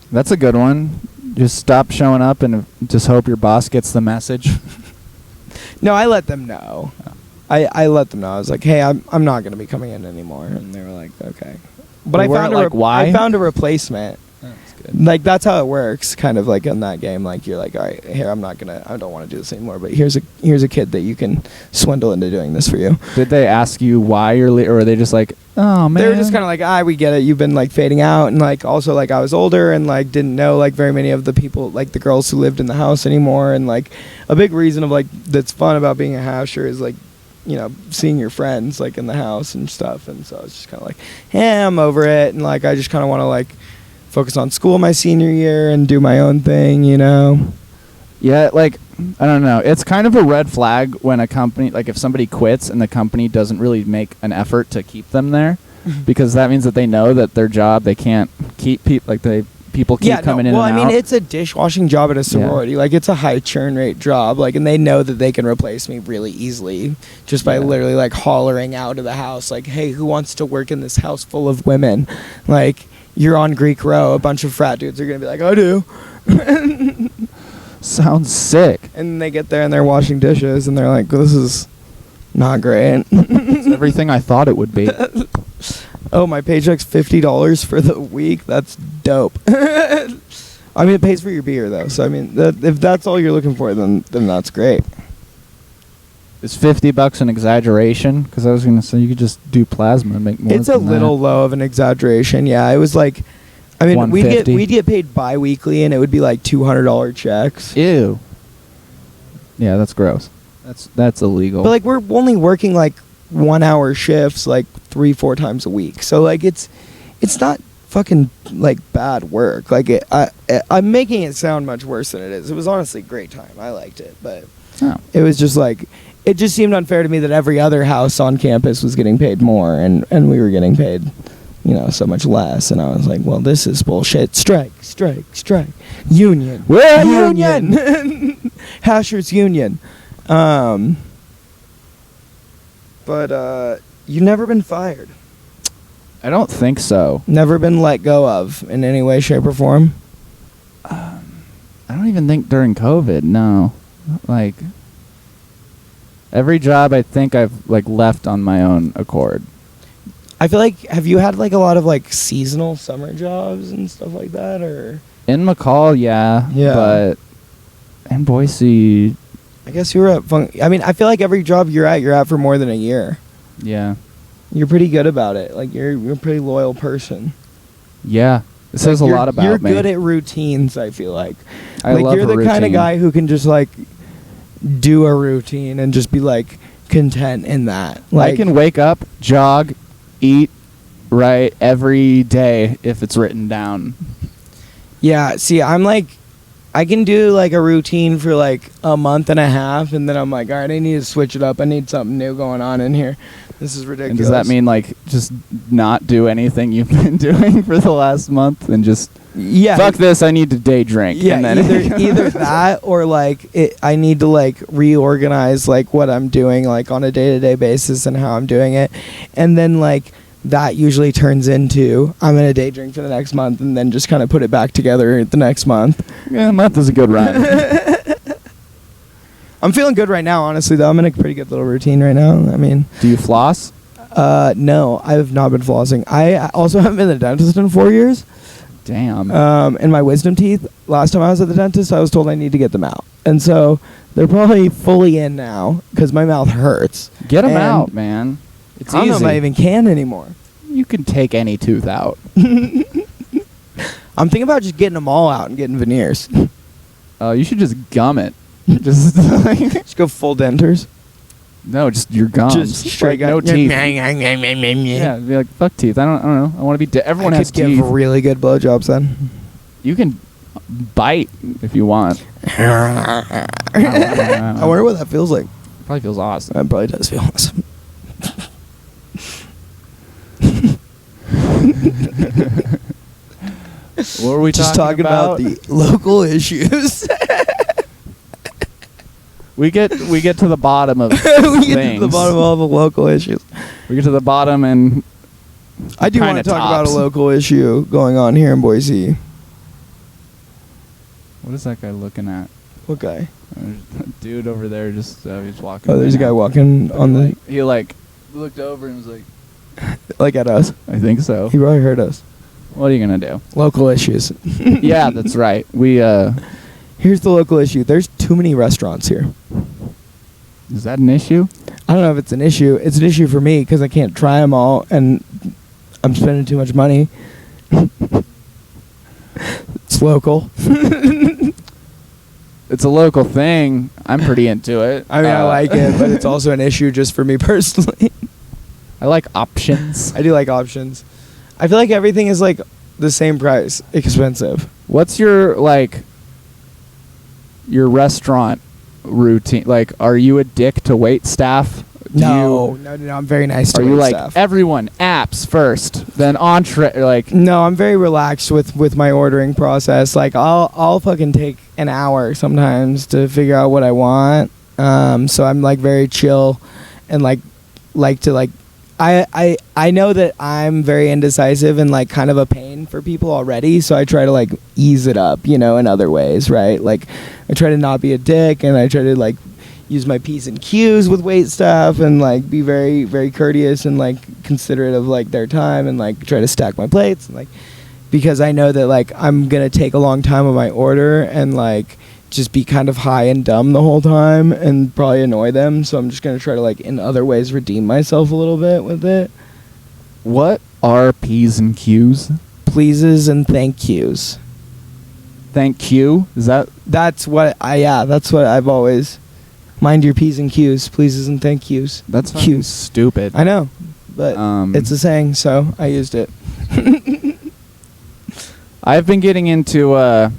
Speaker 3: That's a good one. Just stop showing up and just hope your boss gets the message.
Speaker 4: No, I let them know. I let them know. I was like, hey, I'm not going to be coming in anymore. And they were like, okay. But I found a replacement.
Speaker 3: That's good.
Speaker 4: Like, that's how it works, kind of like in that game. Like, you're like, all right, here, I don't want to do this anymore. But here's a kid that you can swindle into doing this for you.
Speaker 3: Did they ask you why you're or were they just like, oh, man?
Speaker 4: They were just kind of like, we get it. You've been, like, fading out. And, like, also, like, I was older and, like, didn't know, like, very many of the people, like, the girls who lived in the house anymore. And, like, a big reason of, like, that's fun about being a hasher is, like, seeing your friends, like, in the house and stuff. And so it's just kind of like, hey, I'm over it. And, like, I just kind of want to, like, focus on school my senior year and do my own thing, you know.
Speaker 3: Yeah, like, I don't know. It's kind of a red flag when a company, like if somebody quits and the company doesn't really make an effort to keep them there, because that means that they know that their job, they can't keep people, like people keep coming in and out.
Speaker 4: Well, I mean, it's a dishwashing job at a sorority. Like, it's a high churn rate job. Like, and they know that they can replace me really easily just by literally, like, hollering out of the house. Like, hey, who wants to work in this house full of women? Like, you're on Greek Row. A bunch of frat dudes are going to be like, I do.
Speaker 3: Sounds sick.
Speaker 4: And they get there and they're washing dishes and they're like, this is not great.
Speaker 3: It's everything I thought it would be.
Speaker 4: Oh, my paycheck's $50 for the week. That's dope. I mean, it pays for your beer, though. So, I mean, if that's all you're looking for, then that's great.
Speaker 3: Is $50 an exaggeration? Because I was going to say you could just do plasma and make more.
Speaker 4: It's a little low of an exaggeration. Yeah, it was like, I mean, we'd get paid bi-weekly, and it would be like $200 checks.
Speaker 3: Ew. Yeah, that's gross. That's illegal.
Speaker 4: But like, we're only working like 1 hour shifts like 3-4 times a week. So like, it's not fucking like bad work. Like, I'm making it sound much worse than it is. It was honestly a great time. I liked it, but it was just like, it just seemed unfair to me that every other house on campus was getting paid more, and we were getting paid, you know, so much less. And I was like, well, this is bullshit. Strike. Union.
Speaker 3: We're a union.
Speaker 4: Hashers Union. But you've never been fired.
Speaker 3: I don't think so.
Speaker 4: Never been let go of in any way, shape, or form?
Speaker 3: I don't even think during COVID, no. Like, every job I think I've, like, left on my own accord.
Speaker 4: I feel like, have you had, like, a lot of, like, seasonal summer jobs and stuff like that, or?
Speaker 3: In McCall, yeah. But in Boise,
Speaker 4: I guess you were at I mean, I feel like every job you're at for more than a year.
Speaker 3: yeah.
Speaker 4: You're pretty good about it. Like, you're a pretty loyal person.
Speaker 3: Yeah. It says a lot about me.
Speaker 4: You're good at routines, I feel like.
Speaker 3: I love
Speaker 4: you're
Speaker 3: a
Speaker 4: the kind of
Speaker 3: routine.
Speaker 4: guy who can just, like, do a routine and just be, like, content in that. Like,
Speaker 3: I can wake up, jog, eat, right, every day if it's written down.
Speaker 4: Yeah, see, I'm like, I can do like a routine for like a month and a half, and then I'm like, all right, I need to switch it up. I need something new going on in here. This is ridiculous.
Speaker 3: And does that mean like just not do anything you've been doing for the last month and just fuck this? I need to day drink.
Speaker 4: Yeah,
Speaker 3: and then
Speaker 4: either that or like I need to like reorganize like what I'm doing like on a day-to-day basis and how I'm doing it, and then like that usually turns into I'm gonna day drink for the next month and then just kind of put it back together the next month.
Speaker 3: Yeah, a month is a good run.
Speaker 4: I'm feeling good right now, honestly, though. I'm in a pretty good little routine right now. I mean,
Speaker 3: do you floss?
Speaker 4: No, I have not been flossing. I also haven't been to the dentist in 4 years.
Speaker 3: Damn.
Speaker 4: And my wisdom teeth, last time I was at the dentist, I was told I need to get them out. And so they're probably fully in now because my mouth hurts.
Speaker 3: Get them out, man. It's
Speaker 4: I don't know
Speaker 3: easy.
Speaker 4: if I even can anymore.
Speaker 3: You can take any tooth out.
Speaker 4: I'm thinking about just getting them all out and getting veneers.
Speaker 3: Oh, you should just gum it. Just
Speaker 4: Just go full dentures.
Speaker 3: no, just your gums.
Speaker 4: Just straight
Speaker 3: like, no
Speaker 4: up.
Speaker 3: teeth. Yeah, be like fuck teeth. I don't know. I want to be. Everyone
Speaker 4: I
Speaker 3: has
Speaker 4: could
Speaker 3: teeth.
Speaker 4: give really good blowjobs then.
Speaker 3: You can bite if you want.
Speaker 4: I wonder what that feels like.
Speaker 3: Probably feels awesome.
Speaker 4: That probably does feel awesome.
Speaker 3: What were we
Speaker 4: Just talking about the local issues.
Speaker 3: We get to the bottom of
Speaker 4: We
Speaker 3: things.
Speaker 4: get to the bottom of all the local issues.
Speaker 3: We get to the bottom and
Speaker 4: I do want to
Speaker 3: kinda
Speaker 4: talk about a
Speaker 3: tops.
Speaker 4: local issue going on here in Boise.
Speaker 3: what is that guy looking at?
Speaker 4: What guy?
Speaker 3: There's a dude over there just he's walking.
Speaker 4: Oh, there's a
Speaker 3: by
Speaker 4: guy
Speaker 3: now.
Speaker 4: walking on the
Speaker 3: He like looked over and was like,
Speaker 4: like at us.
Speaker 3: I think so.
Speaker 4: He probably heard us.
Speaker 3: What are you gonna do?
Speaker 4: Local issues.
Speaker 3: Yeah, that's right. We
Speaker 4: Here's the local issue. There's too many restaurants here.
Speaker 3: is that an issue?
Speaker 4: I don't know if it's an issue. It's an issue for me because I can't try them all, and I'm spending too much money. It's local.
Speaker 3: It's a local thing. I'm pretty into it.
Speaker 4: I mean, I like it, but it's also an issue just for me personally.
Speaker 3: I like options.
Speaker 4: I do like options. I feel like everything is like the same price, expensive.
Speaker 3: What's your your restaurant routine? Like, are you a dick to wait staff?
Speaker 4: No, I'm very nice to
Speaker 3: Are you like
Speaker 4: staff.
Speaker 3: everyone apps first, then entree? Like,
Speaker 4: No, I'm very relaxed with my ordering process. Like I'll fucking take an hour sometimes to figure out what I want. So I'm like very chill, and like to like I know that I'm very indecisive and like kind of a pain for people already, so I try to like ease it up, in other ways, right? Like I try to not be a dick, and I try to like use my P's and Q's with wait staff, and like be very, very courteous and like considerate of like their time, and like try to stack my plates, and like because I know that like I'm gonna take a long time on my order and like just be kind of high and dumb the whole time and probably annoy them. So I'm just gonna try to like in other ways redeem myself a little bit with it.
Speaker 3: what are P's and Q's?
Speaker 4: Pleases and thank yous.
Speaker 3: Thank you. Is that
Speaker 4: That's what I've always. Mind your P's and Q's, pleases and thank yous.
Speaker 3: that's fucking
Speaker 4: Q's.
Speaker 3: stupid?
Speaker 4: I know, but it's a saying, so I used it.
Speaker 3: I've been getting into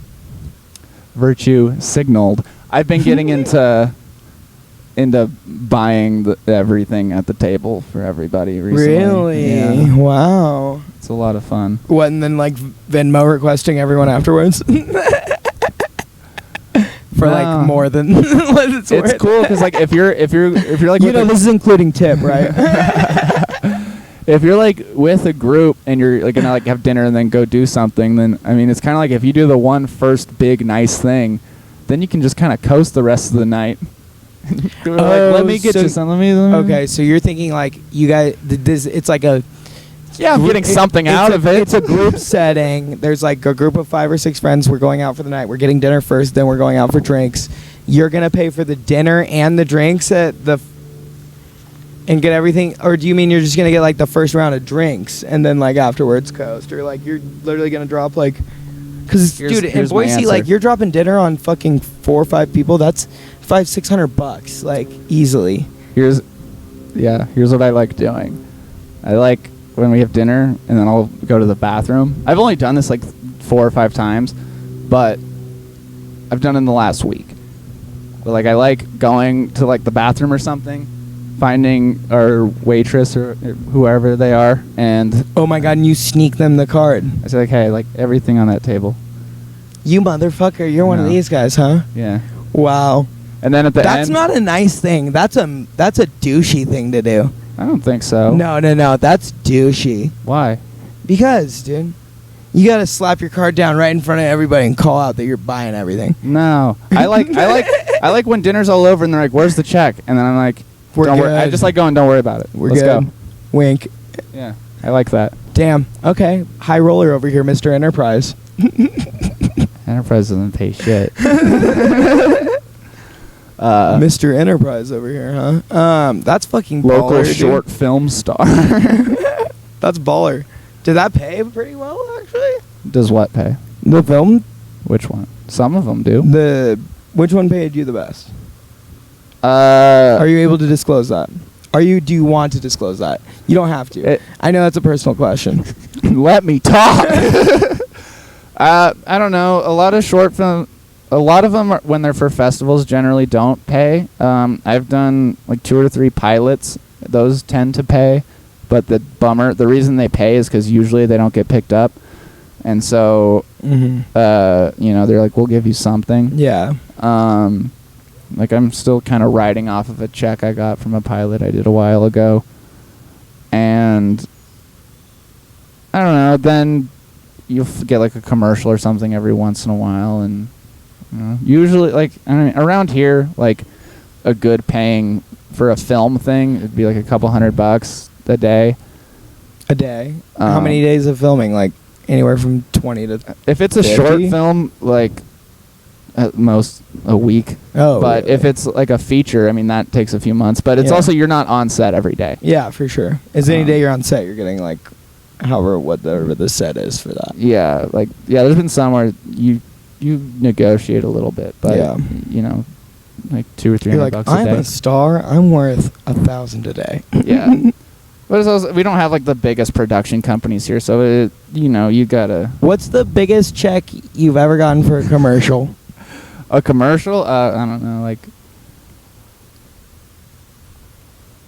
Speaker 3: virtue signaled. I've been getting into buying everything at the table for everybody recently.
Speaker 4: Really?
Speaker 3: Yeah.
Speaker 4: Wow.
Speaker 3: It's a lot of fun.
Speaker 4: What, and then like Venmo requesting everyone afterwards? For
Speaker 3: No.
Speaker 4: like more than what it's worth.
Speaker 3: It's cool because like if you're like with
Speaker 4: this is including tip, right?
Speaker 3: if you're like with a group and you're like gonna like have dinner and then go do something, then I mean it's kind of like if you do the one first big nice thing, then you can just kind of coast the rest of the night. Like, let me get you some. Let me.
Speaker 4: Okay, so you're thinking like you guys, this it's like a.
Speaker 3: Yeah, I'm getting something out of it.
Speaker 4: It's a group setting. There's like a group of 5 or 6 friends. We're going out for the night. We're getting dinner first, then we're going out for drinks. You're gonna pay for the dinner and the drinks and get everything, or do you mean you're just gonna get like the first round of drinks and then like afterwards coast, or like you're literally gonna drop like, because dude, in
Speaker 3: here's my
Speaker 4: Boise,
Speaker 3: answer.
Speaker 4: like you're dropping dinner on fucking 4 or 5 people. That's $500-600 like easily.
Speaker 3: Here's what I like doing. I like when we have dinner and then I'll go to the bathroom. I've only done this like 4 or 5 times, but I've done it in the last week. But like I like going to like the bathroom or something, finding our waitress or whoever they are, and
Speaker 4: Oh my god, and you sneak them the card.
Speaker 3: I say like, hey, like everything on that table.
Speaker 4: You motherfucker, you're one of
Speaker 3: No.
Speaker 4: these guys, huh?
Speaker 3: Yeah.
Speaker 4: Wow.
Speaker 3: And then at the
Speaker 4: That's
Speaker 3: end,
Speaker 4: not a nice thing. That's a douchey thing to do.
Speaker 3: I don't think so.
Speaker 4: No, that's douchey.
Speaker 3: Why?
Speaker 4: Because, dude, you gotta slap your card down right in front of everybody and call out that you're buying everything.
Speaker 3: No. I like when dinner's all over and they're like, "Where's the check?" And then I'm like,
Speaker 4: We're
Speaker 3: "Don't worry." I
Speaker 4: good.
Speaker 3: just like going, "Don't worry about it.
Speaker 4: We're
Speaker 3: Let's
Speaker 4: good.
Speaker 3: go."
Speaker 4: Wink.
Speaker 3: Yeah. I like that.
Speaker 4: Damn. Okay. High roller over here, Mr. Enterprise.
Speaker 3: Enterprise doesn't pay shit.
Speaker 4: Mr. Enterprise over here, huh? That's fucking
Speaker 3: Local
Speaker 4: baller, dude.
Speaker 3: short film star.
Speaker 4: That's baller. Did that pay pretty well, actually?
Speaker 3: Does what pay?
Speaker 4: The film?
Speaker 3: Which one? Some of them do.
Speaker 4: Which one paid you the best?
Speaker 3: Are
Speaker 4: Are you able to disclose that? Do you want to disclose that? You don't have to. I know that's a personal question.
Speaker 3: Let me talk. I don't know. A lot of short film. A lot of them, when they're for festivals, generally don't pay. I've done like 2 or 3 pilots. Those tend to pay, but the reason they pay is because usually they don't get picked up, and so they're like, we'll give you something.
Speaker 4: Yeah.
Speaker 3: Like I'm still kind of riding off of a check I got from a pilot I did a while ago, and I don't know. Then you'll get like a commercial or something every once in a while, and usually, like, I mean, around here, like, a good paying for a film thing, it'd be like a couple $100 a day.
Speaker 4: A day? How many days of filming? Like, anywhere from 20 to
Speaker 3: If it's a
Speaker 4: 50?
Speaker 3: short film, like, at most a week.
Speaker 4: Oh.
Speaker 3: But
Speaker 4: really?
Speaker 3: if it's like a feature, I mean, that takes a few months. But it's
Speaker 4: Yeah.
Speaker 3: also, you're not on set every day.
Speaker 4: Yeah, for sure. Any day you're on set, you're getting, like, whatever the set is for that.
Speaker 3: Yeah, there's been some where you negotiate a little bit, but,
Speaker 4: Yeah.
Speaker 3: like $200 or $300
Speaker 4: You're like,
Speaker 3: a
Speaker 4: I'm
Speaker 3: day.
Speaker 4: a star. I'm worth $1,000 a day.
Speaker 3: Yeah. But it's also, we don't have like the biggest production companies here, so it, you gotta.
Speaker 4: What's the biggest check you've ever gotten for a commercial?
Speaker 3: A commercial? I don't know, like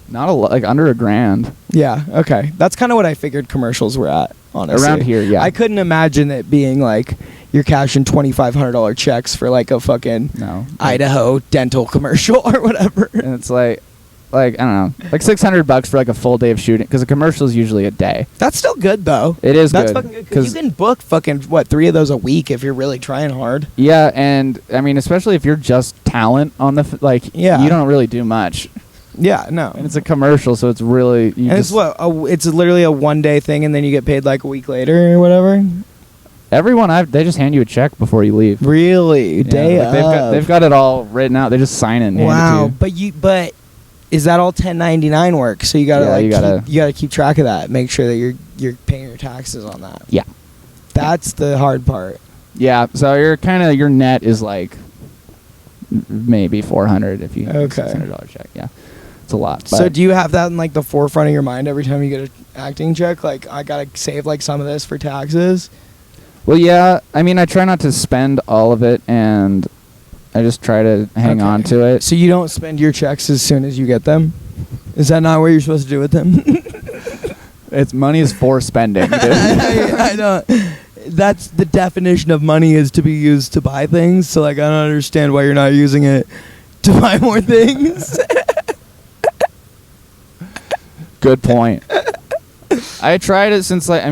Speaker 3: not a lot, like under $1,000
Speaker 4: Yeah, okay. That's kind of what I figured commercials were at, honestly.
Speaker 3: around here. Yeah,
Speaker 4: I couldn't imagine it being like you're cashing $2,500 checks for like a fucking
Speaker 3: no
Speaker 4: Idaho dental commercial or whatever.
Speaker 3: And it's like I don't know, like $600 for like a full day of shooting, because a commercial is usually a day.
Speaker 4: That's still good though.
Speaker 3: It is
Speaker 4: That's
Speaker 3: good.
Speaker 4: fucking good, 'cause you can book fucking 3 of those a week if you're really trying hard.
Speaker 3: Yeah, and I mean, especially if you're just talent on the
Speaker 4: Yeah.
Speaker 3: you don't really do much.
Speaker 4: Yeah, no.
Speaker 3: And it's a commercial, so it's really
Speaker 4: It's it's literally a 1-day thing, and then you get paid like a week later or whatever.
Speaker 3: everyone they just hand you a check before you leave.
Speaker 4: Really,
Speaker 3: Yeah,
Speaker 4: day
Speaker 3: like they've got it all written out. They just sign it and hand
Speaker 4: Wow,
Speaker 3: it to you.
Speaker 4: but is that all 1099 work? So you gotta
Speaker 3: Yeah,
Speaker 4: you gotta keep track of that. Make sure that you're paying your taxes on that.
Speaker 3: Yeah.
Speaker 4: That's the hard part.
Speaker 3: Yeah, so your net is like maybe $400 if you
Speaker 4: Okay.
Speaker 3: $600 check. Yeah, it's a lot.
Speaker 4: So
Speaker 3: but-
Speaker 4: do you have that in like the forefront of your mind every time you get an acting check? Like, I gotta save like some of this for taxes.
Speaker 3: Well, yeah. I mean, I try not to spend all of it, and I just try to hang
Speaker 4: Okay.
Speaker 3: on to it.
Speaker 4: So you don't spend your checks as soon as you get them? Is that not what you're supposed to do with them?
Speaker 3: It's money is for spending, dude.
Speaker 4: I don't. That's the definition of money, is to be used to buy things. So like, I don't understand why you're not using it to buy more things.
Speaker 3: Good point. I tried it since like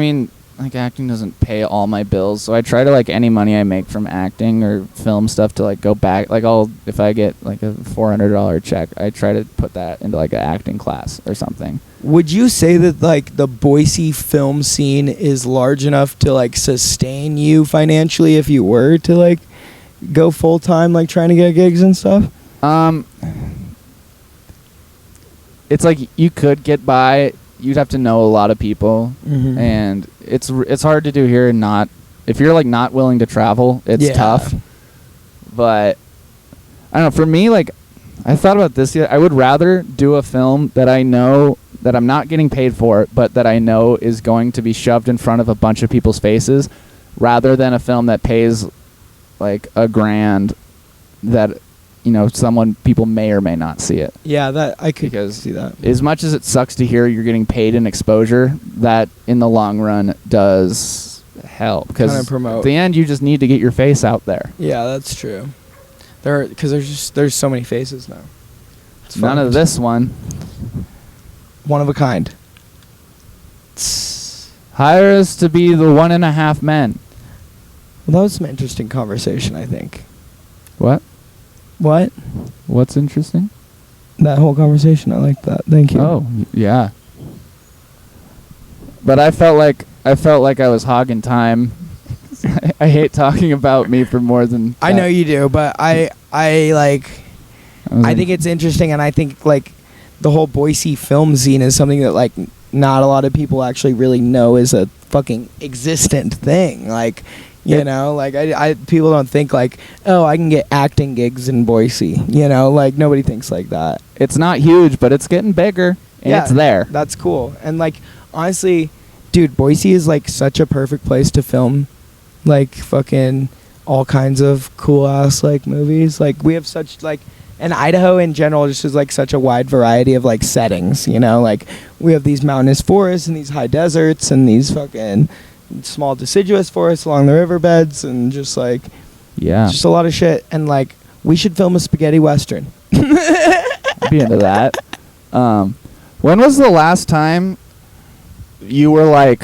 Speaker 3: acting doesn't pay all my bills, so I try to, like, any money I make from acting or film stuff to, like, go back. Like, if I get like a $400 check, I try to put that into like an acting class or something.
Speaker 4: Would you say that like the Boise film scene is large enough to like sustain you financially if you were to like go full time, like trying to get gigs and stuff?
Speaker 3: It's like you could get by. You'd have to know a lot of people,
Speaker 4: Mhm.
Speaker 3: and it's hard to do here. And if you're like not willing to travel, it's
Speaker 4: Yeah.
Speaker 3: tough. But I don't know. For me, like, I thought about this. I would rather do a film that I know that I'm not getting paid for, but that I know is going to be shoved in front of a bunch of people's faces, rather than a film that pays like $1,000 that people may or may not see it.
Speaker 4: Yeah, that I could
Speaker 3: Because
Speaker 4: see that.
Speaker 3: as much as it sucks to hear you're getting paid in exposure, that in the long run does help, because
Speaker 4: Kinda promote.
Speaker 3: at the end you just need to get your face out there.
Speaker 4: Yeah, that's true. Because there's so many faces now. It's
Speaker 3: None
Speaker 4: fun.
Speaker 3: of this one.
Speaker 4: One of a kind.
Speaker 3: Hire us to be the 1.5 men.
Speaker 4: Well, that was some interesting conversation, I think.
Speaker 3: What?
Speaker 4: What?
Speaker 3: What's interesting?
Speaker 4: That whole conversation, I like that. Thank you.
Speaker 3: Oh, yeah. But I felt like I was hogging time. I hate talking about me for more than
Speaker 4: I know you do, but I think it's interesting, and I think like the whole Boise film scene is something that like not a lot of people actually really know is a fucking existent thing. Like, like I people don't think like, oh, I can get acting gigs in Boise. Like nobody thinks like that.
Speaker 3: It's not huge, but it's getting bigger, and it's there.
Speaker 4: That's cool. And like honestly, dude, Boise is like such a perfect place to film like fucking all kinds of cool ass like movies. Like we have such like, and Idaho in general just is like such a wide variety of like settings, like we have these mountainous forests and these high deserts and these fucking small deciduous forests along the riverbeds, and just like just a lot of shit. And like we should film a spaghetti western.
Speaker 3: I'd be into that. When was the last time you were like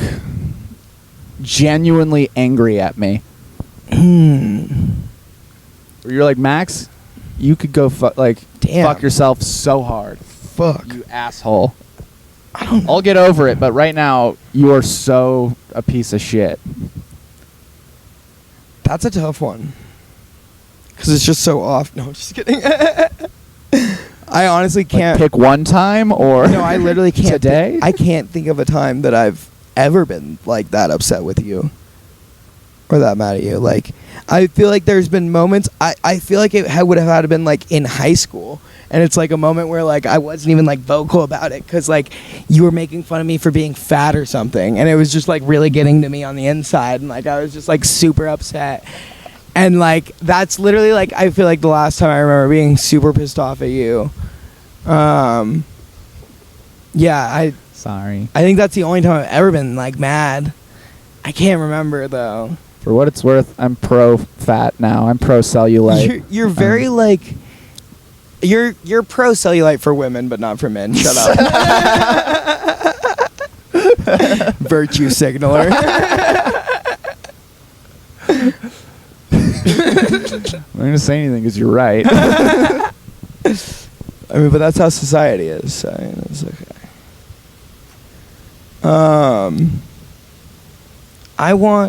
Speaker 3: genuinely angry at me? Where you're like, Max, you could go fuck yourself so hard.
Speaker 4: Fuck.
Speaker 3: You asshole. I'll get over it, but right now you are so a piece of shit.
Speaker 4: That's a tough one. Because it's just so off. No, I'm just kidding. I honestly can't.
Speaker 3: Pick one time, or
Speaker 4: No, I literally can't.
Speaker 3: Today?
Speaker 4: I can't think of a time that I've ever been like that upset with you. Or that mad at you. Like, I feel like there's been moments. I feel like it would have had to been like in high school. And it's like a moment where like I wasn't even like vocal about it because like you were making fun of me for being fat or something, and it was just like really getting to me on the inside, and like I was just like super upset. And like that's literally like I feel like the last time I remember being super pissed off at you. Yeah,
Speaker 3: Sorry.
Speaker 4: I think that's the only time I've ever been like mad. I can't remember though.
Speaker 3: For what it's worth, I'm pro fat now. I'm pro cellulite.
Speaker 4: You're very like you're pro cellulite for women, but not for men. Shut up. Virtue signaler.
Speaker 3: I'm not gonna say anything because you're right.
Speaker 4: I mean, but that's how society is. So I mean, it's okay.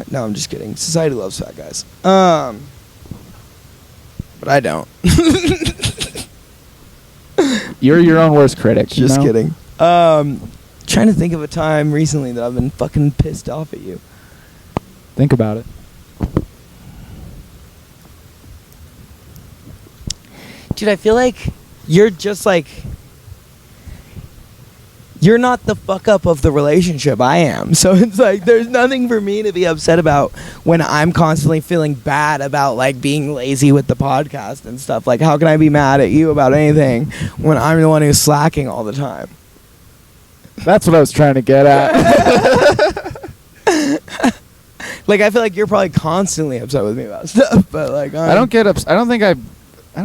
Speaker 4: No, I'm just kidding. Society loves fat guys. But I don't.
Speaker 3: You're your own worst critic.
Speaker 4: Just
Speaker 3: you know?
Speaker 4: kidding. Trying to think of a time recently that I've been fucking pissed off at you.
Speaker 3: Think about it.
Speaker 4: Dude, I feel like you're just like... You're not the fuck up of the relationship. I am. So it's like there's nothing for me to be upset about when I'm constantly feeling bad about like being lazy with the podcast and stuff. Like how can I be mad at you about anything when I'm the one who's slacking all the time?
Speaker 3: That's what I was trying to get at.
Speaker 4: Like I feel like you're probably constantly upset with me about stuff, but like
Speaker 3: I don't get upset. I don't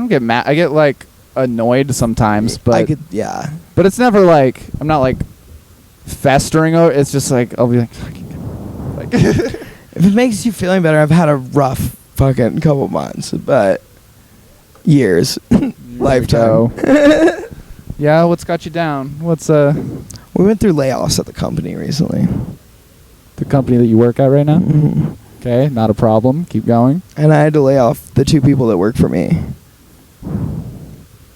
Speaker 3: get mad. I get like annoyed sometimes, but
Speaker 4: I could, yeah.
Speaker 3: But it's never like I'm not like festering over. It's just like I'll be like, fucking like
Speaker 4: If it makes you feeling better, I've had a rough fucking couple months, but years, lifetime.
Speaker 3: Yeah, what's got you down? What's
Speaker 4: We went through layoffs at the company recently.
Speaker 3: the company that you work at right now?
Speaker 4: Mhm.
Speaker 3: Okay, not a problem. Keep going.
Speaker 4: And I had to lay off the 2 people that work for me.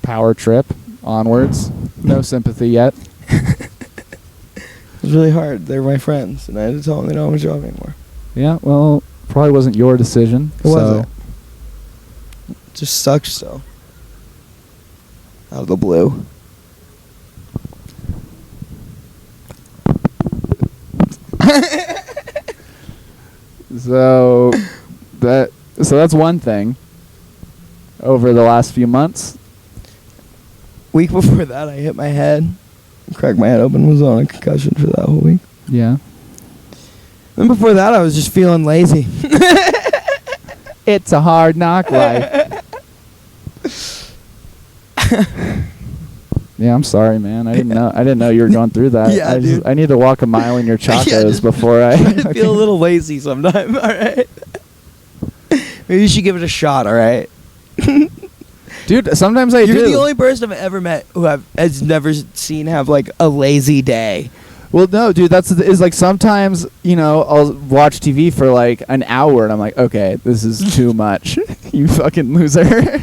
Speaker 3: Power trip onwards. No sympathy yet.
Speaker 4: It was really hard. They were my friends, and I had to tell them they don't have a job anymore.
Speaker 3: Yeah, well, probably wasn't your decision.
Speaker 4: It wasn't. It just sucks, so. Out of the blue.
Speaker 3: So that's one thing. Over the last few months.
Speaker 4: Week before that, I hit my head, cracked my head open, was on a concussion for that whole week.
Speaker 3: Yeah.
Speaker 4: Then before that, I was just feeling lazy.
Speaker 3: It's a hard knock life. Yeah, I'm sorry, man. I didn't know you were going through that.
Speaker 4: Yeah, dude.
Speaker 3: I need to walk a mile in your chacos
Speaker 4: just
Speaker 3: before I
Speaker 4: feel a little lazy sometimes, alright? Maybe you should give it a shot, alright?
Speaker 3: Dude, sometimes I do.
Speaker 4: You're the only person I've ever met who has never seen have like a lazy day.
Speaker 3: Well, no, dude, is like sometimes, I'll watch TV for like an hour and I'm like, okay, this is too much. You fucking loser.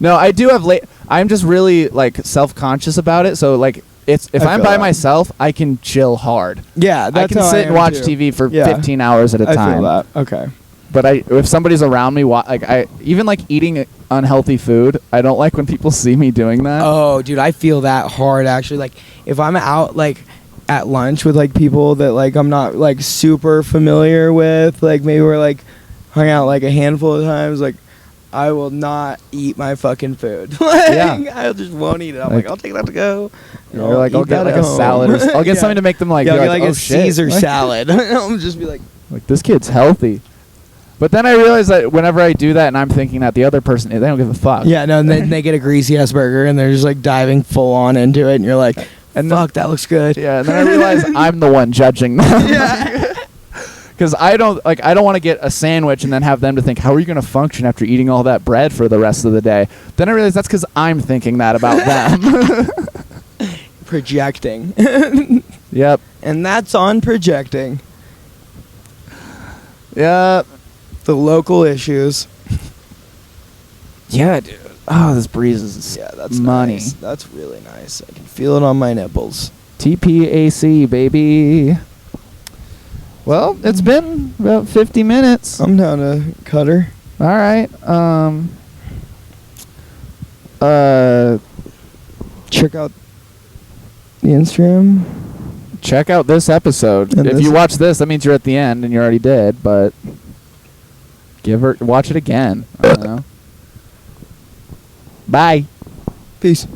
Speaker 3: No, I do have I'm just really like self-conscious about it. So like if I'm by myself, I can chill hard.
Speaker 4: Yeah, that's
Speaker 3: I can
Speaker 4: how
Speaker 3: sit
Speaker 4: I
Speaker 3: and
Speaker 4: am
Speaker 3: watch
Speaker 4: too.
Speaker 3: TV for
Speaker 4: Yeah.
Speaker 3: 15 hours at a time.
Speaker 4: I feel that. Okay.
Speaker 3: But if somebody's around me, even like eating unhealthy food, I don't like when people see me doing that.
Speaker 4: Oh, dude, I feel that hard actually. Like if I'm out like at lunch with like people that like I'm not like super familiar with, like maybe we're like hung out like a handful of times, like I will not eat my fucking food. Like,
Speaker 3: Yeah.
Speaker 4: I just won't eat it. I'm like, I'll take that to go.
Speaker 3: Or like I'll
Speaker 4: eat
Speaker 3: get
Speaker 4: that
Speaker 3: like
Speaker 4: at
Speaker 3: a
Speaker 4: home.
Speaker 3: salad. I'll get something to make them like.
Speaker 4: Yeah,
Speaker 3: be
Speaker 4: I'll get
Speaker 3: like,
Speaker 4: like
Speaker 3: oh,
Speaker 4: a
Speaker 3: shit.
Speaker 4: Caesar
Speaker 3: Like-
Speaker 4: salad. I'll just be like,
Speaker 3: Like this kid's healthy. But then I realize that whenever I do that and I'm thinking that the other person, they don't give a fuck.
Speaker 4: yeah, no, and then they get a greasy ass burger and they're just like diving full on into it, and you're like,
Speaker 3: And
Speaker 4: fuck, that looks good.
Speaker 3: Yeah, and then I realize I'm the one judging them.
Speaker 4: Yeah.
Speaker 3: Because I don't want to get a sandwich and then have them to think, how are you going to function after eating all that bread for the rest of the day? Then I realize that's because I'm thinking that about them.
Speaker 4: Projecting.
Speaker 3: Yep.
Speaker 4: And that's on projecting.
Speaker 3: Yep.
Speaker 4: The local issues.
Speaker 3: Yeah, dude. Oh, this breeze is
Speaker 4: Yeah, that's
Speaker 3: money.
Speaker 4: nice. That's really nice. I can feel it on my nipples.
Speaker 3: TPAC, baby. Well, it's been about 50 minutes.
Speaker 4: I'm down to cutter.
Speaker 3: All right.
Speaker 4: Check out the Instagram.
Speaker 3: Check out this episode.
Speaker 4: And
Speaker 3: if
Speaker 4: this-
Speaker 3: you watch this, that means you're at the end and you already did. But watch it again. I don't know. Bye.
Speaker 4: Peace.